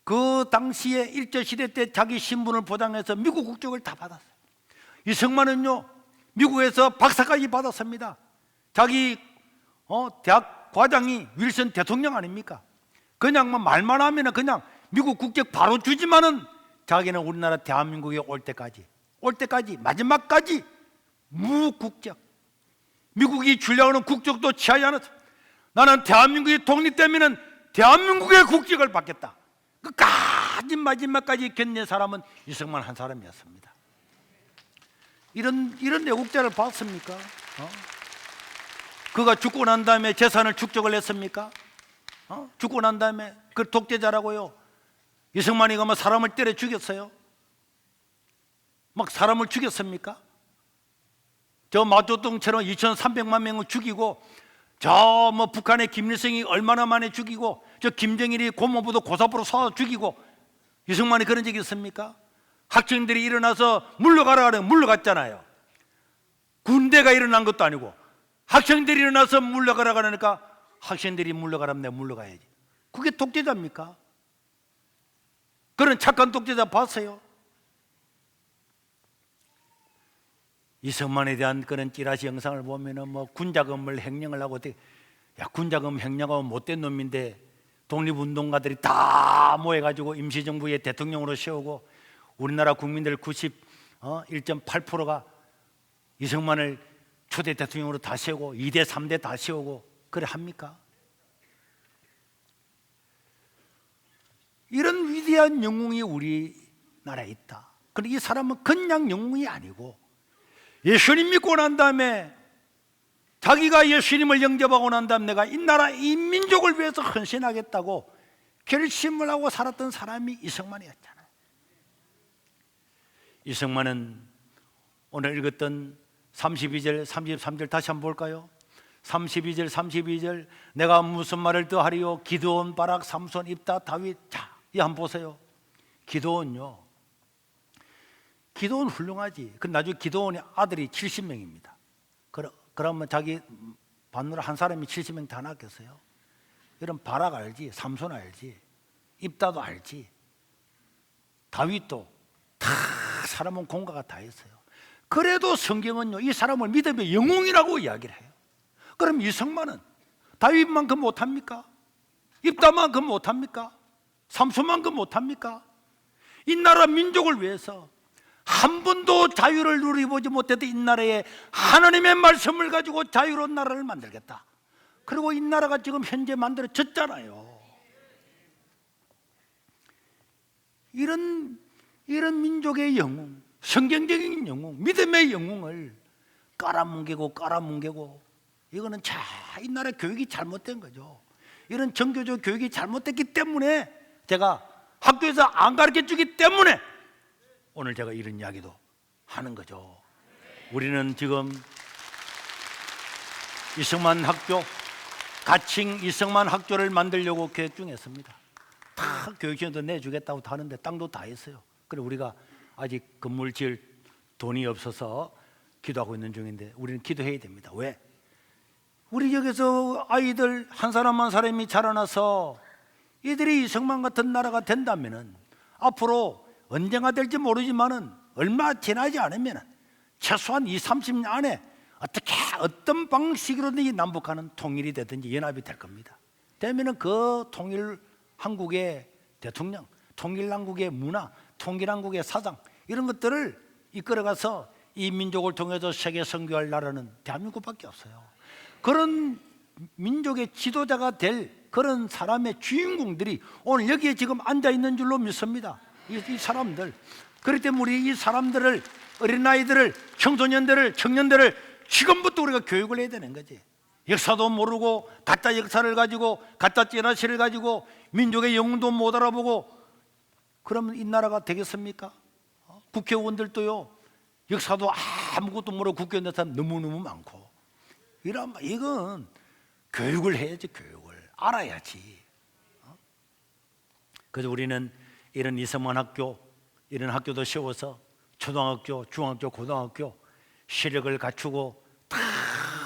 그 당시에 일제시대 때 자기 신분을 보장해서 미국 국적을 다 받았어요. 이승만은요, 미국에서 박사까지 받았습니다. 자기 대학 과장이 윌슨 대통령 아닙니까? 그냥 말만 하면 그냥 미국 국적 바로 주지만은 자기는 우리나라 대한민국에 올 때까지 마지막까지 무국적, 미국이 주려고 하는 국적도 취하지 않았어. 나는 대한민국이 독립되면은 대한민국의 국적을 받겠다. 끝까지 마지막까지 견딘 사람은 이승만 한 사람이었습니다. 이런 애국자를 봤습니까? 그가 죽고 난 다음에 재산을 축적을 했습니까? 죽고 난 다음에 그 독재자라고요. 이승만이가 뭐 사람을 때려 죽였어요? 막 사람을 죽였습니까? 저 마조동처럼 2,300만 명을 죽이고, 저 뭐 북한의 김일성이 얼마나 만에 죽이고, 저 김정일이 고모부도 고사부로 쏴서 죽이고, 이승만이 그런 적이 있습니까? 학생들이 일어나서 물러가라 그러면 물러갔잖아요. 군대가 일어난 것도 아니고 학생들이 일어나서 물러가라 그러니까 학생들이 물러가라면 내가 물러가야지. 그게 독재자입니까? 그런 착한 독재자 봤어요? 이승만에 대한 그런 찌라시 영상을 보면은 뭐 군자금을 횡령을 하고, 야, 군자금 횡령하면 못된 놈인데 독립운동가들이 다 모여가지고 임시정부의 대통령으로 세우고 우리나라 국민들 91.8%가 이승만을 초대 대통령으로 다 세우고 2대 3대 다 세우고 그래 합니까? 이런 위대한 영웅이 우리나라에 있다. 그런데 이 사람은 그냥 영웅이 아니고 예수님 믿고 난 다음에, 자기가 예수님을 영접하고 난 다음에 내가 이 나라 이 민족을 위해서 헌신하겠다고 결심을 하고 살았던 사람이 이승만이었잖아요. 이승만은 오늘 읽었던 32절 33절 다시 한번 볼까요? 32절 내가 무슨 말을 더 하리요? 기드온, 바락, 삼손, 입다, 다윗. 자, 이 한번 보세요. 기드온요, 기도원 훌륭하지. 그 나중에 기도원의 아들이 70명입니다. 그러면 자기 받느라 한 사람이 70명 다 낳겠어요? 이런 바락 알지? 삼손 알지? 입다도 알지? 다윗도 다 사람은 공과가 다 있어요. 그래도 성경은요, 이 사람을 믿음의 영웅이라고 이야기를 해요. 그럼 이성만은 다윗만큼 못합니까? 입다만큼 못합니까? 삼손만큼 못합니까? 이 나라 민족을 위해서 한 번도 자유를 누려보지 못해도 이 나라에 하나님의 말씀을 가지고 자유로운 나라를 만들겠다. 그리고 이 나라가 지금 현재 만들어졌잖아요. 이런 민족의 영웅, 성경적인 영웅, 믿음의 영웅을 깔아뭉개고 이거는 이 나라 교육이 잘못된 거죠. 이런 정교적 교육이 잘못됐기 때문에 제가 학교에서 안 가르쳐주기 때문에 오늘 제가 이런 이야기도 하는 거죠. 우리는 지금 이성만 학교, 가칭 이성만 학교를 만들려고 계획 중에 있습니다. 다 교육청도 내주겠다고 하는데 땅도 다 있어요. 그래 우리가 아직 건물 지을 돈이 없어서 기도하고 있는 중인데 우리는 기도해야 됩니다. 왜? 우리 여기서 아이들 한 사람 한 사람이 자라나서 이들이 이성만 같은 나라가 된다면은 앞으로 언젠가 될지 모르지만은 얼마 지나지 않으면은 최소한 20, 30년 안에 어떤 방식으로든지 남북한은 통일이 되든지 연합이 될 겁니다. 되면은 그 통일 한국의 대통령, 통일 한국의 문화, 통일 한국의 사장 이런 것들을 이끌어가서 이 민족을 통해서 세계 선교할 나라는 대한민국밖에 없어요. 그런 민족의 지도자가 될 그런 사람의 주인공들이 오늘 여기에 지금 앉아 있는 줄로 믿습니다. 이 사람들. 그렇기 때문에 우리 이 사람들을, 어린아이들을, 청소년들을, 청년들을 지금부터 우리가 교육을 해야 되는 거지. 역사도 모르고 가짜 역사를 가지고 가짜 찌라시를 가지고 민족의 영웅도 못 알아보고 그러면 이 나라가 되겠습니까? 국회의원들도요 역사도 아무것도 모르고 국회의원 사람 너무너무 많고 이건 교육을 해야지. 교육을 알아야지. 그래서 우리는 이런 이성만 학교, 이런 학교도 세워서 초등학교, 중학교, 고등학교 시력을 갖추고 다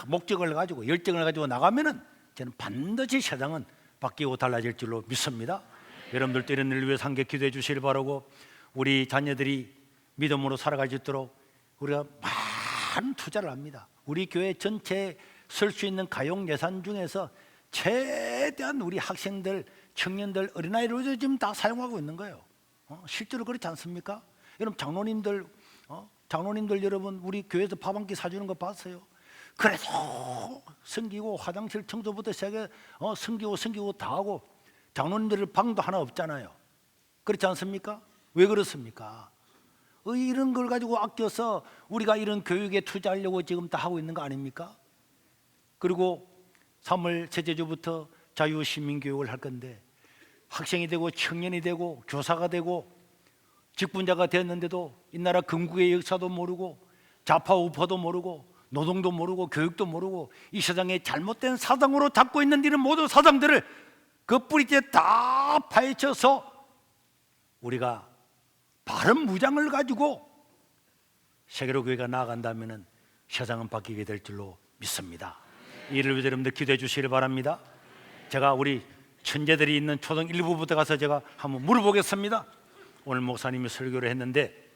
목적을 가지고 열정을 가지고 나가면은 저는 반드시 세상은 바뀌고 달라질 줄로 믿습니다. 여러분들도 이런 일을 위해서 함께 기도해 주시길 바라고 우리 자녀들이 믿음으로 살아갈 수 있도록 우리가 많은 투자를 합니다. 우리 교회 전체에 쓸 수 있는 가용 예산 중에서 최대한 우리 학생들, 청년들, 어린아이를 지금 다 사용하고 있는 거예요. 실제로 그렇지 않습니까? 여러분 장로님들 여러분 우리 교회에서 밥 한 끼 사주는 거 봤어요? 그래도 섬기고 화장실 청소부터 시작해 섬기고 다 하고 장로님들 방도 하나 없잖아요. 그렇지 않습니까? 왜 그렇습니까? 이런 걸 가지고 아껴서 우리가 이런 교육에 투자하려고 지금 다 하고 있는 거 아닙니까? 그리고 3월 셋째 주부터 자유시민교육을 할 건데 학생이 되고 청년이 되고 교사가 되고 직분자가 되었는데도 이 나라 건국의 역사도 모르고 좌파 우파도 모르고 노동도 모르고 교육도 모르고 이 세상에 잘못된 사상으로 잡고 있는 이런 모든 사상들을 그 뿌리째 다 파헤쳐서 우리가 바른 무장을 가지고 세계로 교회가 나아간다면 세상은 바뀌게 될 줄로 믿습니다. 이를 위해서 여러분들 기도해 주시길 바랍니다. 제가 우리 천재들이 있는 초등 1부부터 가서 제가 한번 물어보겠습니다. 오늘 목사님이 설교를 했는데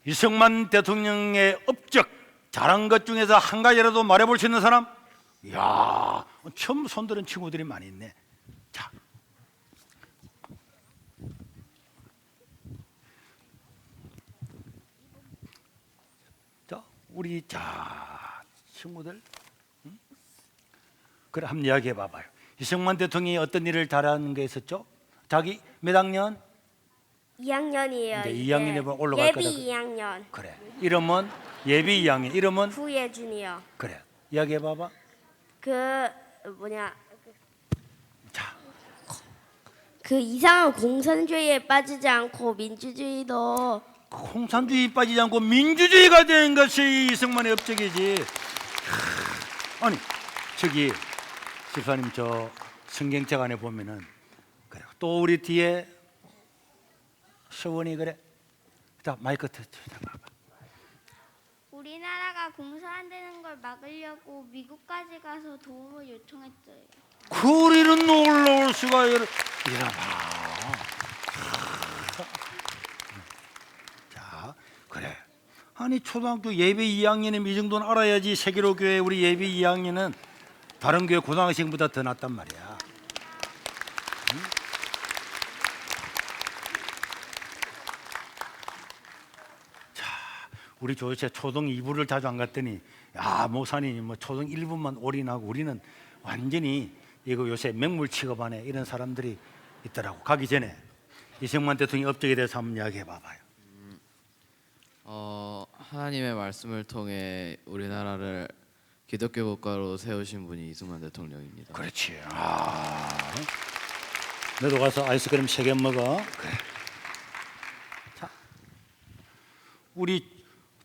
이승만 대통령의 업적 잘한 것 중에서 한 가지라도 말해볼 수 있는 사람? 이야, 처음 손들은 친구들이 많이 있네. 자, 우리 친구들, 그래 한번 이야기해 봐봐요. 이승만 대통령이 어떤 일을 잘하는 게 있었죠? 자기 몇 학년? 2학년이에요. 이제 2학년에 올라갈 거다. 예비 2학년. 그래. 이름은 예비 2학년. 이름은 구예준이요. 그래. 이야기해 봐봐. 자, 그 이상한 공산주의에 빠지지 않고 민주주의도 공산주의 빠지지 않고 민주주의가 된 것이 이승만의 업적이지. 아니 저기 집사님 저 성경책 안에 보면은 그래 또 우리 뒤에 서원이 그래 자 마이크 봐봐. 우리나라가 공사 안 되는 걸 막으려고 미국까지 가서 도움을 요청했어요. 그리는 놀라울 수가 이라 자 그래 아니 초등학교 예배 2학년이면 이 정도는 알아야지 세계로 교회 우리 예배 2학년은 다른 교회 고등학생보다 더 낫단 말이야. 응? 자 우리 조세 초등 2부를 자주 안 갔더니 야 목사님 뭐 초등 1부만 올인하고 우리는 완전히 이거 요새 맹물 취급하네 이런 사람들이 있더라고. 가기 전에 이승만 대통령 업적에 대해서 한번 이야기해 봐봐요. 하나님의 말씀을 통해 우리나라를 기독교 국가로 세우신 분이 이승만 대통령입니다. 그렇지. 너도 가서 아이스크림 3개 먹어. 그래. 자, 우리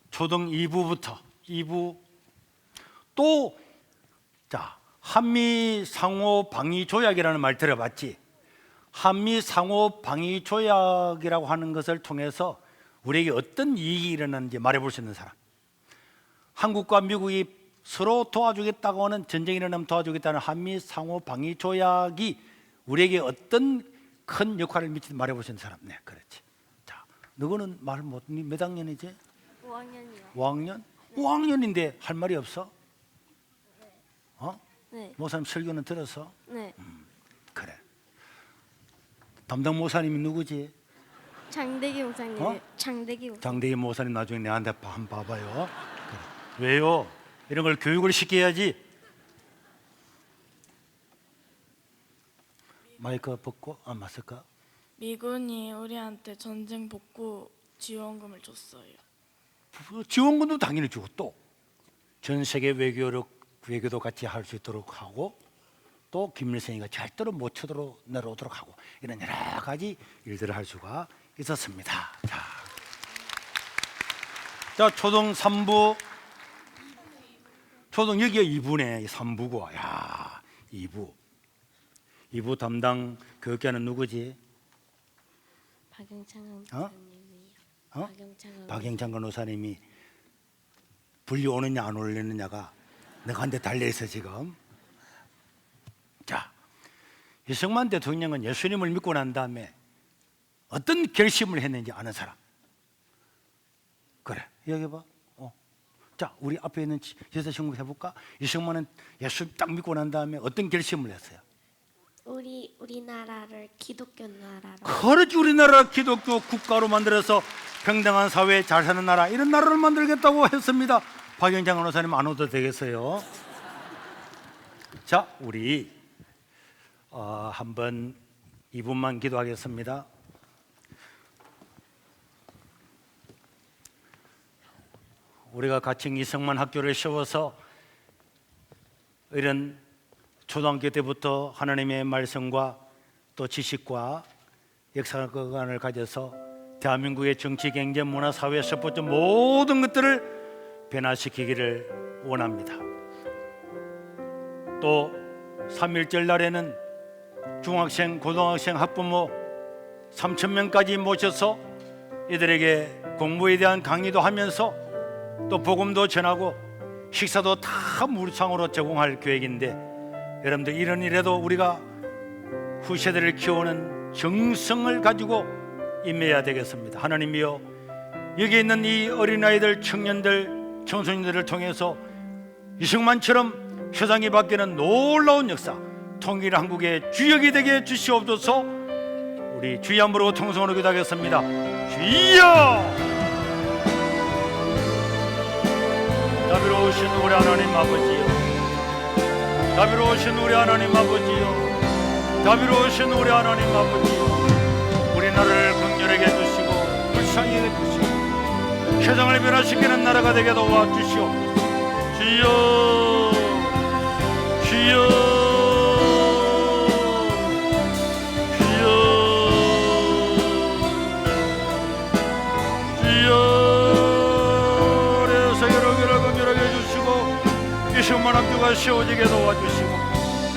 초등 2부부터 2부 또 자. 한미 상호 방위 조약이라는 말 들어봤지? 한미 상호 방위 조약이라고 하는 것을 통해서 우리에게 어떤 이익이 일어나는지 말해볼 수 있는 사람. 한국과 미국이 서로 도와주겠다고 하는 전쟁이 일어나면 도와주겠다는 한미 상호 방위 조약이 우리에게 어떤 큰 역할을 미치는지 말해볼 수 있는 사람. 네, 그렇지. 자, 너는 말 못, 몇 학년이지? 5학년이요. 5학년? 5학년인데 할 말이 없어? 어? 네. 목사님 설교는 들었어? 네. 그래. 담당 목사님이 누구지? 장대기 목사님. 어? 장대기 목사님. 장대희 목사님 나중에 내한테 한번 봐봐요. 그래. 왜요? 이런 걸 교육을 시켜야지. 마이크 벗고 안 맞을까? 미군이 우리한테 전쟁 복구 지원금을 줬어요. 지원금도 당연히 주고 또 전 세계 외교도 같이 할 수 있도록 하고 또 김일성이가 절대로 못 쳐들어 내려오도록 하고 이런 여러 가지 일들을 할 수가 있었습니다. 자 초등 3부 초등 여기가 2부네 3부고 야 2부 담당 교육자는 누구지? 박영창 어? 박영창 박영창 간호사님이 분리 오느냐 안 오느냐가 너한테 달려있어 지금. 자 이승만 대통령은 예수님을 믿고 난 다음에 어떤 결심을 했는지 아는 사람. 그래 여기 봐. 자 우리 앞에 있는 여자 친구 해볼까? 이승만은 예수 딱 믿고 난 다음에 어떤 결심을 했어요? 우리나라를 기독교 나라로. 그렇지 우리나라 기독교 국가로 만들어서 평등한 사회 잘 사는 나라 이런 나라를 만들겠다고 했습니다. 박영장 간호사님 안 오도 되겠어요? 자 우리 한번 2분만 기도하겠습니다. 우리가 같이 이승만 학교를 세워서 이런 초등학교 때부터 하나님의 말씀과 또 지식과 역사관을 가져서 대한민국의 정치, 경제, 문화, 사회, 스포츠 모든 것들을 변화시키기를 원합니다. 또 3.1절 날에는 중학생, 고등학생, 학부모 3,000명까지 모셔서 이들에게 공부에 대한 강의도 하면서 또 복음도 전하고 식사도 다 무상으로 제공할 계획인데 여러분들 이런 일에도 우리가 후세대를 키우는 정성을 가지고 임해야 되겠습니다. 하나님이여 여기 있는 이 어린아이들, 청년들, 청소년들을 통해서 이승만처럼 세상이 바뀌는 놀라운 역사 통일 한국의 주역이 되게 주시옵소서. 우리 주의 한 부르고 통성으로 기도하겠습니다. 주여 자비로우신 우리 하나님 아버지여 자비로우신 우리 하나님 아버지요 자비로우신 우리 하나님 아버지요 우리나라를 긍휼하게 해주시고 불쌍히 해주시고 세상을 변화시키는 나라가 되게 도와주시오. 주여 주여 주여 주여 우리 세계를 긍휼하게 해주시고 이 충만한 교가 세워지게 도와주시고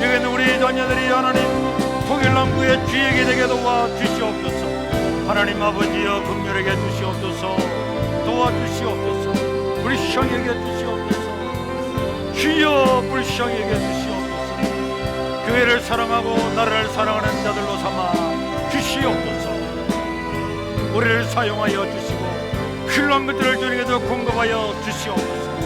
여기 있는 우리 자녀들이 하나님 통일남부의 주역이 되게 도와주시옵소서. 하나님 아버지여 긍휼하게 주시옵소서. 도와주시옵소서. 불쌍하게 주시옵소서. 주여 불쌍하게 주시옵소서. 교회를 사랑하고 나라를 사랑하는 자들로 삼아 주시옵소서. 우리를 사용하여 주시고 필요한 것들을 주님께서 공급하여 주시옵소서.